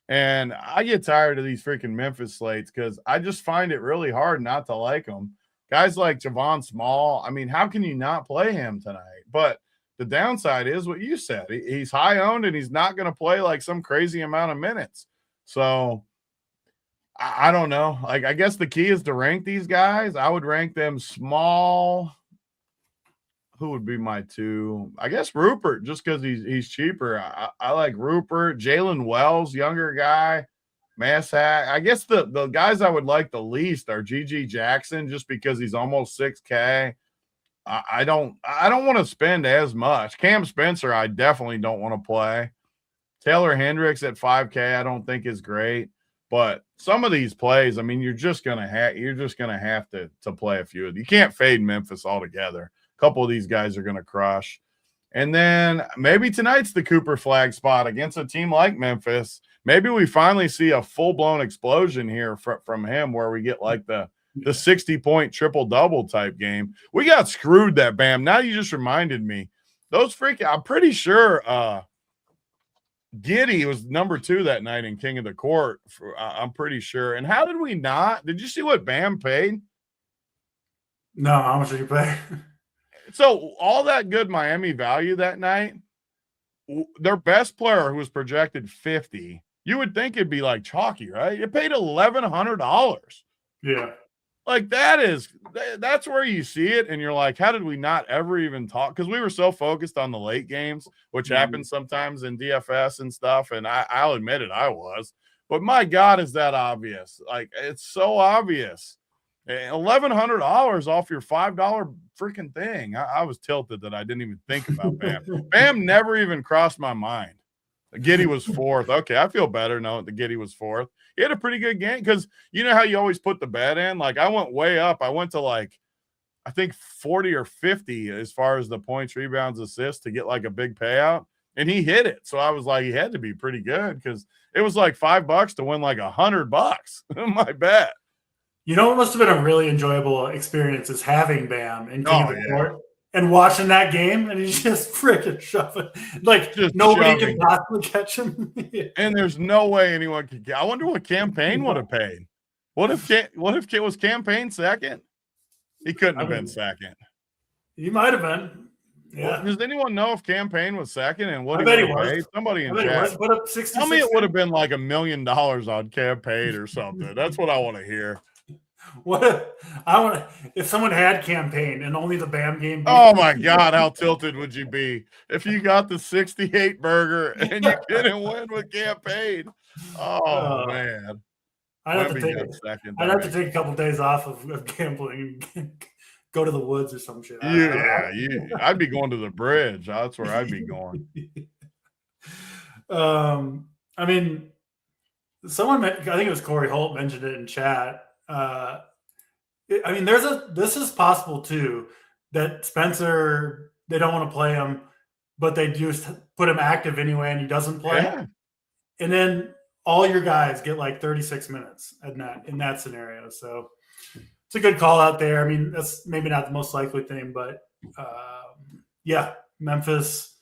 And I get tired of these freaking Memphis slates because I just find it really hard not to like them. Guys like Javon Small, I mean, how can you not play him tonight? But the downside is what you said. He's high owned and he's not going to play some crazy amount of minutes. So I don't know. I guess the key is to rank these guys. I would rank them Small. Who would be my 2? I guess Rupert, just because he's cheaper. I like Rupert. Jalen Wells, younger guy. Massac. I guess the guys I would like the least are Gigi Jackson, just because he's almost 6K. I don't want to spend as much. Cam Spencer, I definitely don't want to play. Taylor Hendricks at 5K, I don't think is great. But some of these plays, I mean, you're just gonna have to play a few of them. You can't fade Memphis altogether. A couple of these guys are going to crush. And then maybe tonight's the Cooper Flag spot against a team like Memphis. Maybe we finally see a full-blown explosion here from him where we get the 60-point triple-double type game. We got screwed that Bam. Now you just reminded me. I'm pretty sure Giddey was number 2 that night in King of the Court. I'm pretty sure. And how did we not? Did you see what Bam paid? No, how much did you pay? So all that good Miami value that night, their best player who was projected 50, you would think it'd be like chalky, right? It paid $1,100. Yeah. Like that's where you see it, and you're like, how did we not ever even talk? Because we were so focused on the late games, which happens sometimes in DFS and stuff. And I'll admit it, I was. But my God, is that obvious? Like, it's so obvious. $1,100 off your $5 freaking thing. I was tilted that I didn't even think about Bam. Bam never even crossed my mind. Giddy was fourth. Okay, I feel better knowing that Giddy was fourth. He had a pretty good game because you know how you always put the bet in? Like, I went way up. I went to like, I think 40 or 50 as far as the points, rebounds, assists to get like a big payout. And he hit it. So I was like, he had to be pretty good because it was like $5 to win like $100. My bet. You know what must have been a really enjoyable experience is having Bam in King of the Court and watching that game, and he's just freaking shoving. Like, just nobody shoving. can possibly catch him. And there's no way anyone could get. I wonder what Campaign would have paid. What if it was Campaign second? He couldn't have been second. He might have been. Yeah. Well, does anyone know if Campaign was second and what I he bet would he have was. paid? Somebody in I bet he chat. was. Put up 60. Tell me it would have been like $1 million on Campaign or something. That's what I want to hear. What if someone had Campaign and only the Bam game? Oh my God, how tilted would you be if you got the 68 burger and you didn't win with Campaign? Oh man, I'd have to take a couple days off of gambling and go to the woods or some shit. I'd be going to the bridge. That's where I'd be going. I mean, someone, I think it was Corey Holt, mentioned it in chat. I mean, this is possible too, that Spencer, they don't want to play him, but they just put him active anyway and he doesn't play. Yeah. And then all your guys get like 36 minutes in that scenario. So it's a good call out there. I mean, that's maybe not the most likely thing, but yeah, Memphis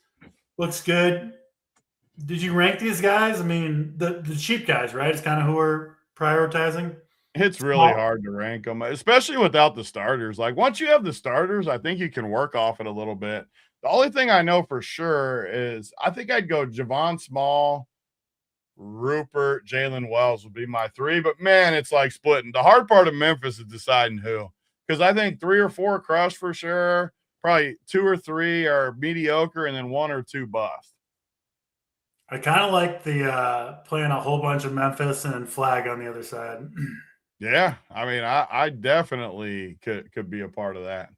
looks good. Did you rank these guys? I mean, the cheap guys, right? It's kind of who we're prioritizing. It's really hard to rank them, especially without the starters. Like, once you have the starters, I think you can work off it a little bit. The only thing I know for sure is I think I'd go Javon Small, Rupert, Jalen Wells would be my three. But, man, it's like splitting. The hard part of Memphis is deciding who. Because I think 3 or 4 crush for sure. Probably 2 or 3 are mediocre, and then 1 or 2 bust. I kind of like the playing a whole bunch of Memphis and then flag on the other side. Yeah, I mean, I definitely could be a part of that.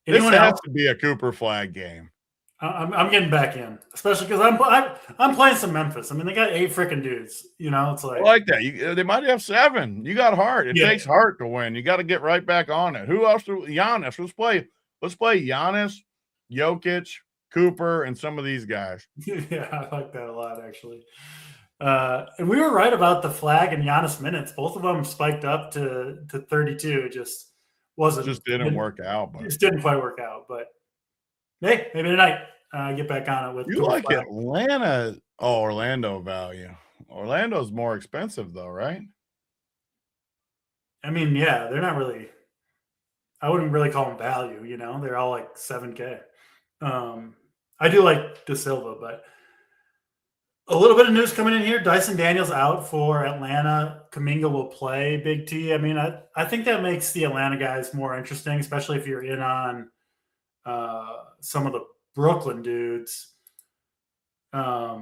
Anyone this has else? to be a Cooper flag game. I'm getting back in, especially because I'm playing some Memphis. I mean, they got 8 freaking dudes. You know, it's like I like that. They might have 7. You got heart. It takes heart to win. You got to get right back on it. Who else? Giannis. Let's play Giannis, Jokic, Cooper, and some of these guys. Yeah, I like that a lot, actually. And we were right about the flag and Giannis minutes. Both of them spiked up to 32. It just didn't work out. But it just didn't quite work out. But hey, maybe tonight get back on it with. You like flag. Atlanta? Oh, Orlando value. Orlando's more expensive though, right? I mean, yeah, they're not really. I wouldn't really call them value. You know, they're all like $7K. I do like De Silva, but. A little bit of news coming in here. Dyson Daniels out for Atlanta. Kuminga will play Big T. I mean, I think that makes the Atlanta guys more interesting, especially if you're in on some of the Brooklyn dudes. Yeah,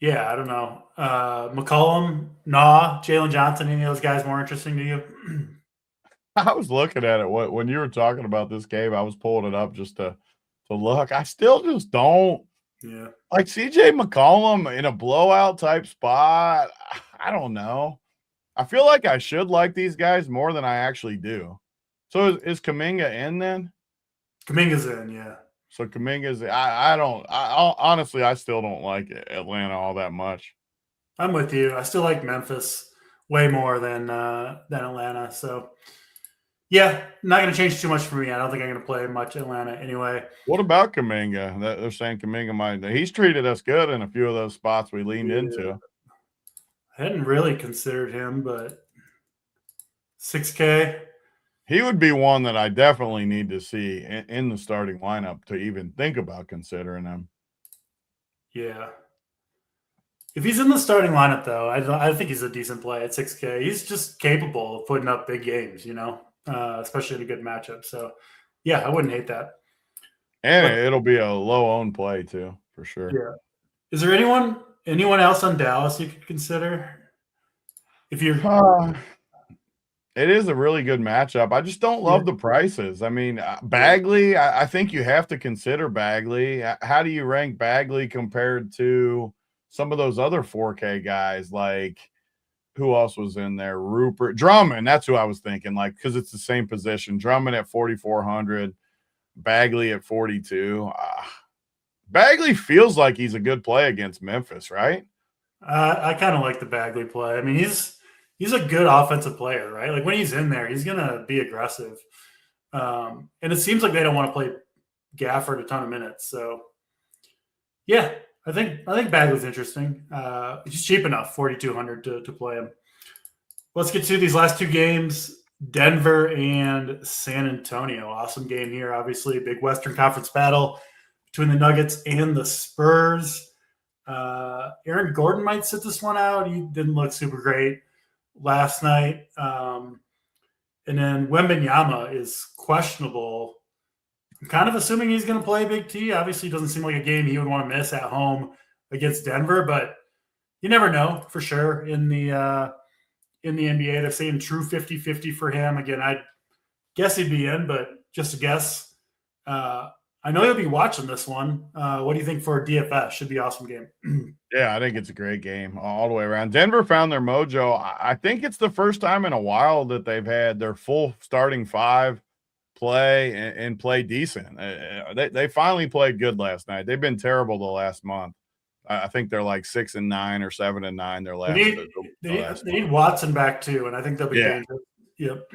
I don't know. McCollum, Jalen Johnson, any of those guys more interesting to you? I was looking at it when you were talking about this game. I was pulling it up just to look. I still just don't like CJ McCollum in a blowout type spot. I don't know. I feel like I should like these guys more than I actually do. So is Kuminga in then? Kuminga's in, yeah. So Kuminga's I honestly I still don't like Atlanta all that much. I'm with you. I still like Memphis way more than Atlanta. So yeah, not going to change too much for me. I don't think I'm going to play much Atlanta anyway. What about Kuminga? They're saying Kuminga might. He's treated us good in a few of those spots we leaned into. I hadn't really considered him, but 6K. He would be one that I definitely need to see in the starting lineup to even think about considering him. Yeah. If he's in the starting lineup, though, I think he's a decent play at 6K. He's just capable of putting up big games, especially in a good matchup. So, yeah, I wouldn't hate that. And But, it'll be a low-owned play too, for sure. yeah. Is there anyone else on Dallas you could consider? If you're It is a really good matchup. I just don't love the prices. I mean, Bagley, I think you have to consider Bagley. How do you rank Bagley compared to some of those other 4K guys? Like, who else was in there? Rupert Drummond. That's who I was thinking, like, because it's the same position. Drummond at 4,400, Bagley at 42. Bagley feels like he's a good play against Memphis, right? I kind of like the Bagley play. I mean, he's a good offensive player, right? Like when he's in there, he's gonna be aggressive. And it seems like they don't want to play Gafford a ton of minutes. So yeah, I think Bagley's interesting. He's cheap enough, 4,200 to play him. Let's get to these last two games. Denver and San Antonio. Awesome game here. Obviously, a big Western Conference battle between the Nuggets and the Spurs. Aaron Gordon might sit this one out. He didn't look super great last night. And then Wembanyama is questionable. I'm kind of assuming he's going to play Big T. Obviously, it doesn't seem like a game he would want to miss at home against Denver, but you never know for sure in the NBA. They're saying true 50-50 for him. Again, I guess he'd be in, but just a guess. I know you'll be watching this one. What do you think for DFS? Should be an awesome game. Yeah, I think it's a great game all the way around. Denver found their mojo. I think it's the first time in a while that they've had their full starting five play and play decent. They finally played good last night. They've been terrible the last month. I think they're like 6-9 or 7-9. Their last. They need Watson back too, and I think they'll be dangerous. Yep.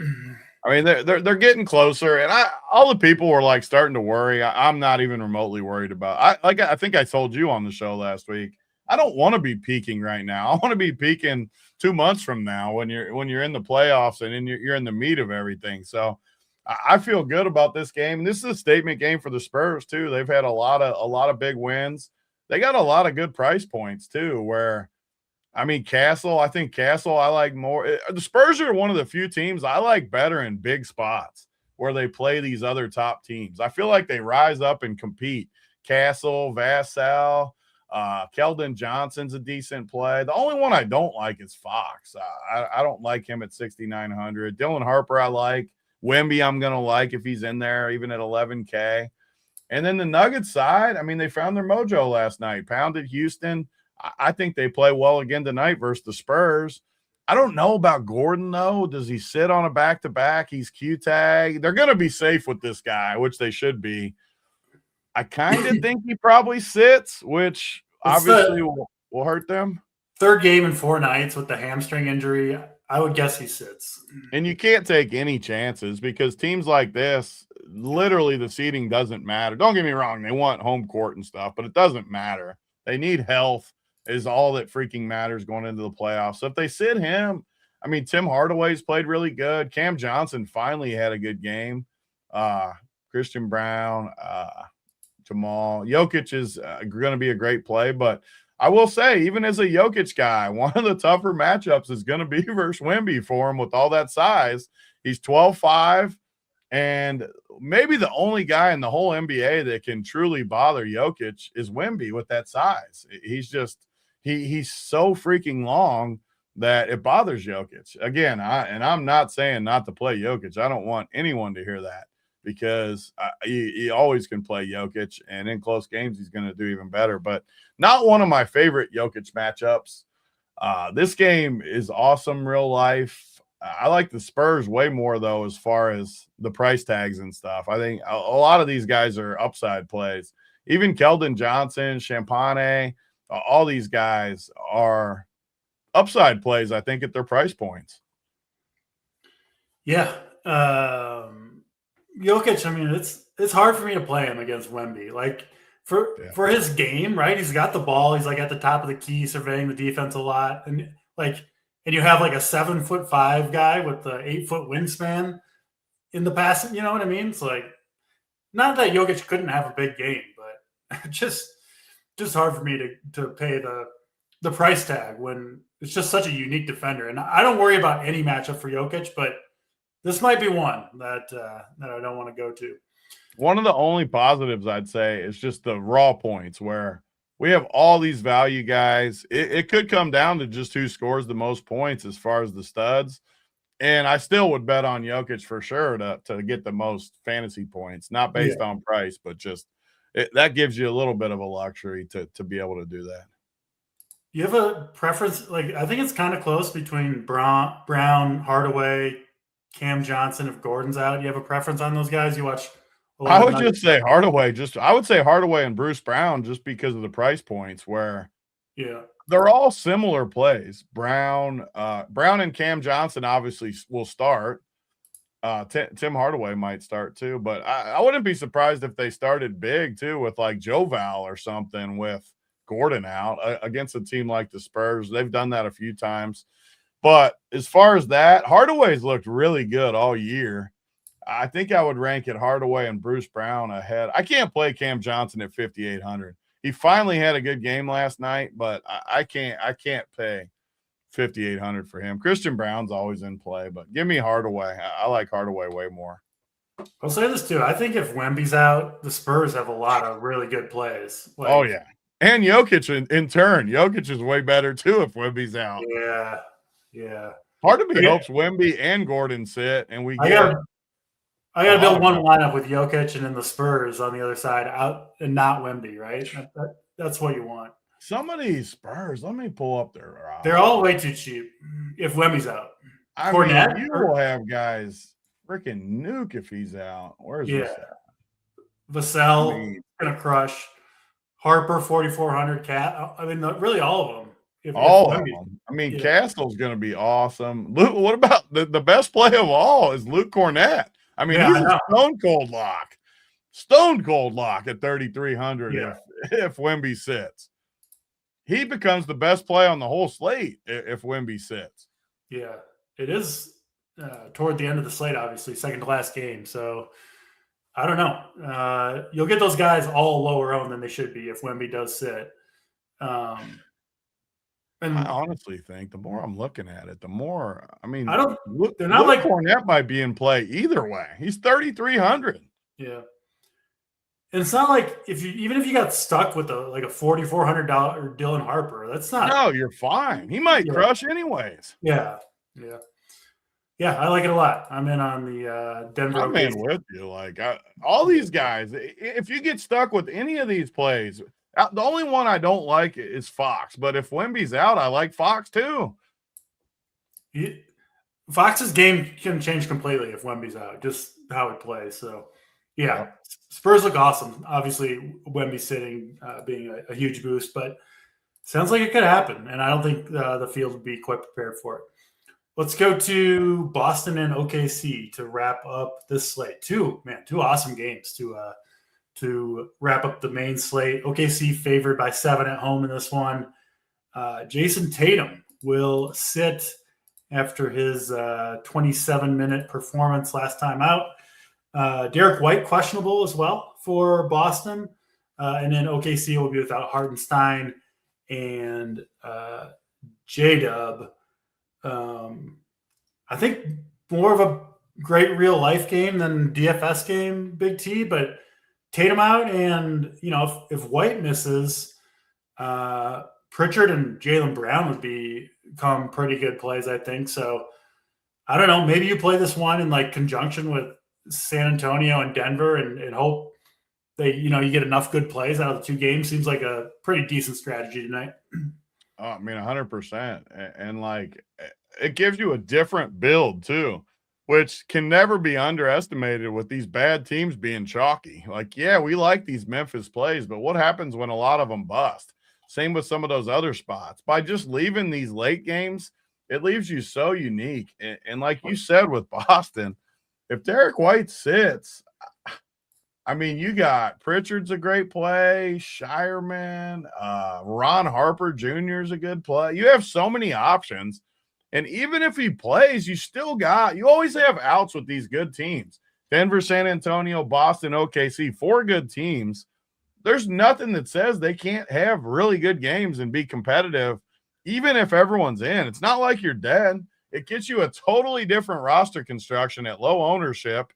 I mean, they're getting closer, and all the people were like starting to worry. I'm not even remotely worried about. I think I told you on the show last week. I don't want to be peaking right now. I want to be peaking 2 months from now when you're in the playoffs and you're in the meat of everything. So I feel good about this game. And this is a statement game for the Spurs too. They've had a lot of big wins. They got a lot of good price points too. Where I mean, I think Castle I like more. The Spurs are one of the few teams I like better in big spots where they play these other top teams. I feel like they rise up and compete. Castle, Vassell. Keldon Johnson's a decent play. The only one I don't like is Fox. I don't like him at 6,900. Dylan Harper I like. Wemby I'm going to like if he's in there, even at 11K. And then the Nuggets side, I mean, they found their mojo last night. Pounded Houston. I think they play well again tonight versus the Spurs. I don't know about Gordon, though. Does he sit on a back-to-back? He's Q-tag. They're going to be safe with this guy, which they should be. I kind of think he probably sits, which obviously will hurt them. Third game in 4 nights with the hamstring injury. I would guess he sits. And you can't take any chances because teams like this, literally the seeding doesn't matter. Don't get me wrong. They want home court and stuff, but it doesn't matter. They need health is all that freaking matters going into the playoffs. So if they sit him, I mean, Tim Hardaway's played really good. Cam Johnson finally had a good game. Christian Brown, Jamal. Jokic is going to be a great play, but I will say, even as a Jokic guy, one of the tougher matchups is going to be versus Wemby for him with all that size. He's 12'5", and maybe the only guy in the whole NBA that can truly bother Jokic is Wemby with that size. He's just he's so freaking long that it bothers Jokic. Again, I'm not saying not to play Jokic. I don't want anyone to hear that. Because he always can play Jokic, and in close games, he's going to do even better. But not one of my favorite Jokic matchups. This game is awesome real life. I like the Spurs way more, though, as far as the price tags and stuff. I think a lot of these guys are upside plays. Even Keldon Johnson, Champagne, all these guys are upside plays, I think, at their price points. Yeah. Jokic, I mean, it's hard for me to play him against Wemby. Like for his game, right? He's got the ball. He's like at the top of the key, surveying the defense a lot, and you have like a 7'5" guy with the 8-foot wingspan in the passing. You know what I mean? It's like not that Jokic couldn't have a big game, but just just hard for me to pay the price tag when it's just such a unique defender. And I don't worry about any matchup for Jokic, but this might be one that I don't want to go to. One of the only positives I'd say is just the raw points where we have all these value guys. It could come down to just who scores the most points as far as the studs. And I still would bet on Jokic for sure to get the most fantasy points, not based on price, but just that gives you a little bit of a luxury to be able to do that. You have a preference? Like, I think it's kind of close between Brown, Hardaway, Cam Johnson. If Gordon's out, you have a preference on those guys? You watch a lot I of would Nuggets. just say Hardaway. I would say Hardaway and Bruce Brown just because of the price points where they're all similar plays. Brown and Cam Johnson obviously will start. Tim Hardaway might start too, but I wouldn't be surprised if they started big too with like Joe Val or something with Gordon out against a team like the Spurs. They've done that a few times. But as far as that, Hardaway's looked really good all year. I think I would rank it Hardaway and Bruce Brown ahead. I can't play Cam Johnson at 5,800. He finally had a good game last night, but I can't pay 5,800 for him. Christian Brown's always in play, but give me Hardaway. I like Hardaway way more. I'll say this too. I think if Wemby's out, the Spurs have a lot of really good plays. Oh yeah, and Jokic in turn. Jokic is way better too if Wemby's out. Yeah. Part of me hopes Wemby and Gordon sit, and we get. I got to build one lineup with Jokic and then the Spurs on the other side out and not Wemby, right? That's what you want. Some of these Spurs, let me pull up their. They're all way too cheap if Wemby's out. I mean, you will have guys freaking nuke if he's out. Where's this at? Vassell gonna crush. Harper 4,400. Cat. I mean, really all of them. All of them. I mean, Castle's going to be awesome. Luke, what about the best play of all is Luke Cornett? I mean, he's a stone cold lock. Stone cold lock at 3,300 if Wemby sits. He becomes the best play on the whole slate if Wemby sits. Yeah, it is toward the end of the slate, obviously, second to last game. So I don't know. You'll get those guys all lower owned than they should be if Wemby does sit. And I honestly think the more I'm looking at it, the more they're not like Cornett might be in play either way. He's 3,300. Yeah. And it's not like even if you got stuck with a $4,400 Dylan Harper, that's not. No, you're fine. He might crush anyways. Yeah. I like it a lot. I'm in on the Denver. I'm in with you. Like all these guys, if you get stuck with any of these plays, the only one I don't like is Fox. But if Wemby's out, I like Fox too. Fox's game can change completely if Wemby's out, just how it plays. So. Yeah, Spurs look awesome. Obviously, Wemby sitting being a huge boost, but sounds like it could happen, and I don't think the field would be quite prepared for it. Let's go to Boston and OKC to wrap up this slate. Two awesome games to wrap up the main slate. OKC favored by 7 at home in this one. Jason Tatum will sit after his 27-minute performance last time out. Derek White questionable as well for Boston. And then OKC will be without Hartenstein and J-Dub. I think more of a great real life game than DFS game, Big T, but Tatum out. And, if White misses, Pritchard and Jaylen Brown would become pretty good plays, I think. So I don't know. Maybe you play this one in conjunction with San Antonio and Denver and hope they, you get enough good plays out of the two games. Seems like a pretty decent strategy tonight. I mean, 100%. And it gives you a different build too, which can never be underestimated with these bad teams being chalky. We like these Memphis plays, but what happens when a lot of them bust? Same with some of those other spots. By just leaving these late games, it leaves you so unique. And like you said with Boston, if Derek White sits, I mean, you got Pritchard's a great play, Shireman, Ron Harper Jr. is a good play. You have so many options. And even if he plays, you always have outs with these good teams. Denver, San Antonio, Boston, OKC, 4 good teams. there's nothing that says they can't have really good games and be competitive, even if everyone's in. It's not like you're dead. It gets you a totally different roster construction at low ownership.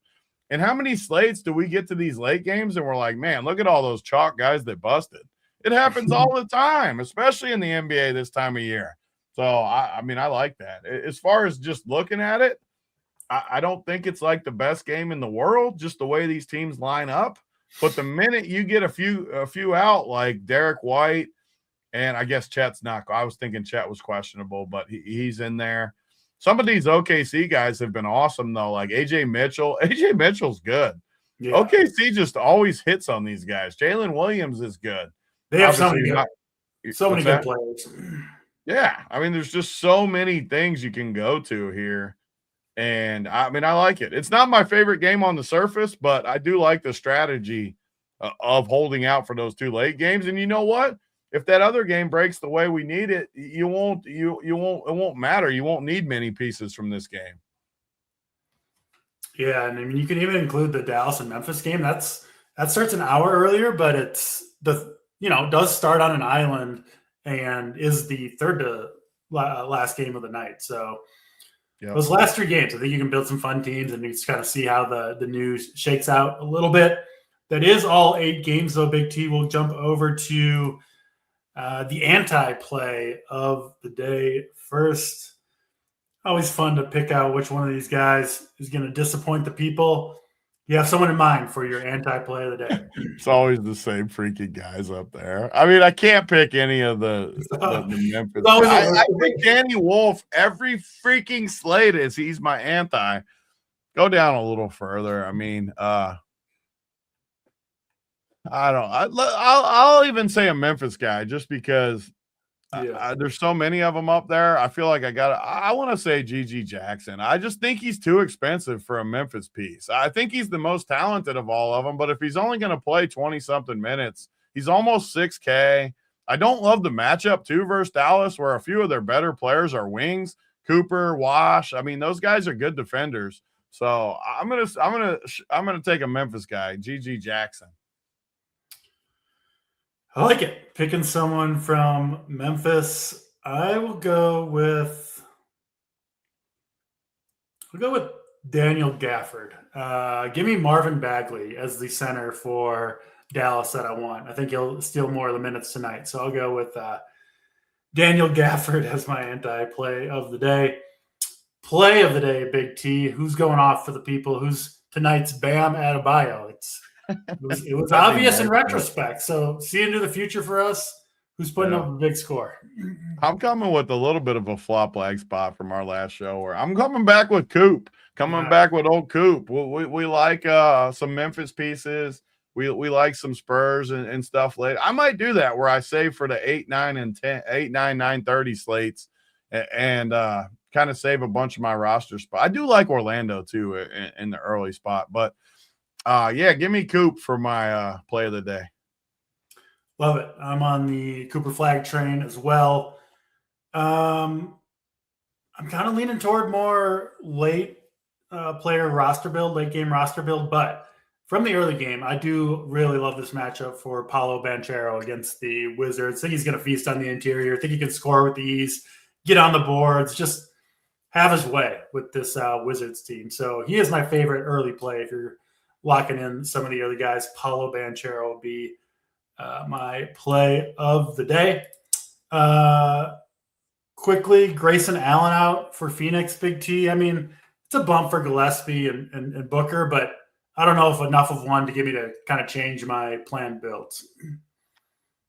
And how many slates do we get to these late games and we're like, man, look at all those chalk guys that busted. It happens all the time, especially in the NBA this time of year. So, I mean, I like that. As far as just looking at it, I don't think it's like the best game in the world, just the way these teams line up. But the minute you get a few out, like Derek White, and I guess Chet's not. I was thinking Chet was questionable, but he's in there. Some of these OKC guys have been awesome, though, like AJ Mitchell. AJ Mitchell's good. Yeah. OKC just always hits on these guys. Jalen Williams is good. They have so many good players. Yeah. I mean, there's just so many things you can go to here. And I mean, I like it. It's not my favorite game on the surface, but I do like the strategy of holding out for those 2 late games. And you know what? If that other game breaks the way we need it, it won't matter. You won't need many pieces from this game. Yeah, and I mean, you can even include the Dallas and Memphis game. That starts an hour earlier, but does start on an island and is the third to last game of the night. So those last 3 games, I think you can build some fun teams and you just kind of see how the news shakes out a little bit. That is all 8 games, though. Big T will jump over to the anti-play of the day first. Always fun to pick out which one of these guys is going to disappoint the people. You have someone in mind for your anti-play of the day. It's always the same freaking guys up there. I mean, I can't pick any of the Memphis. I pick Danny Wolf every freaking slate he's my anti. Go down a little further. I mean, I'll even say a Memphis guy just because there's so many of them up there. I feel like I want to say GG Jackson. I just think he's too expensive for a Memphis piece. I think he's the most talented of all of them, but if he's only going to play 20-something minutes, he's almost 6K. I don't love the matchup too versus Dallas, where a few of their better players are wings. Cooper, Wash. I mean, those guys are good defenders. So I'm gonna take a Memphis guy, GG Jackson. I like it. Picking someone from Memphis. I will go with Daniel Gafford. Give me Marvin Bagley as the center for Dallas that I want. I think he'll steal more of the minutes tonight. So I'll go with Daniel Gafford as my anti-play of the day. Play of the day, Big T. Who's going off for the people? Who's tonight's Bam Adebayo? It was obvious in retrospect. So see into the future for us. Who's putting up a big score? I'm coming with a little bit of a flop lag spot from our last show, where I'm coming back with Coop. Back with old Coop. We like some Memphis pieces. We like some Spurs and stuff late. I might do that where I save for the 8, 9, and 10, 8, 9, 9, 30 slates and kind of save a bunch of my roster spot. I do like Orlando too in the early spot, but give me Coop for my play of the day. Love it. I'm on the Cooper flag train as well. I'm kind of leaning toward more late player roster build, late game roster build, but from the early game, I do really love this matchup for Paolo Banchero against the Wizards. I think he's going to feast on the interior. I think he can score with ease, get on the boards, just have his way with this Wizards team. So he is my favorite early play. If you're locking in some of the other guys, Paolo Banchero will be my play of the day. Quickly, Grayson Allen out for Phoenix, Big T. I mean, it's a bump for Gillespie and Booker, but I don't know if enough of one to get me to kind of change my planned builds.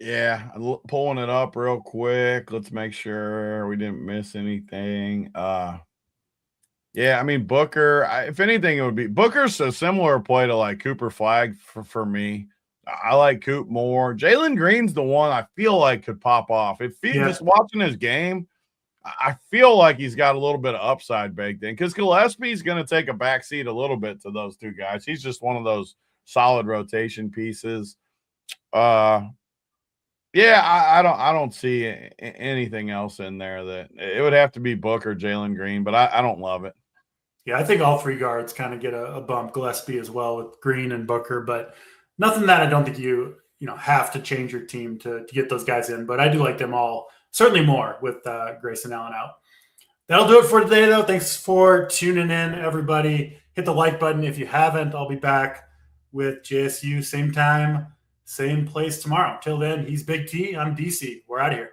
Yeah, pulling it up real quick. Let's make sure we didn't miss anything. Yeah, I mean, Booker, if anything, it would be Booker's a similar play to like Cooper Flag for me. I like Coop more. Jalen Green's the one I feel like could pop off. Just watching his game, I feel like he's got a little bit of upside baked in because Gillespie's going to take a backseat a little bit to those two guys. He's just one of those solid rotation pieces. I don't see anything else in there that it would have to be Booker, Jalen Green, but I don't love it. Yeah, I think all three guards kind of get a bump. Gillespie as well with Green and Booker, but nothing that I don't think you have to change your team to get those guys in. But I do like them all, certainly more with Grayson Allen out. That'll do it for today, though. Thanks for tuning in, everybody. Hit the like button if you haven't. I'll be back with JSU same time, same place tomorrow. Till then, he's Big T. I'm DC. We're out of here.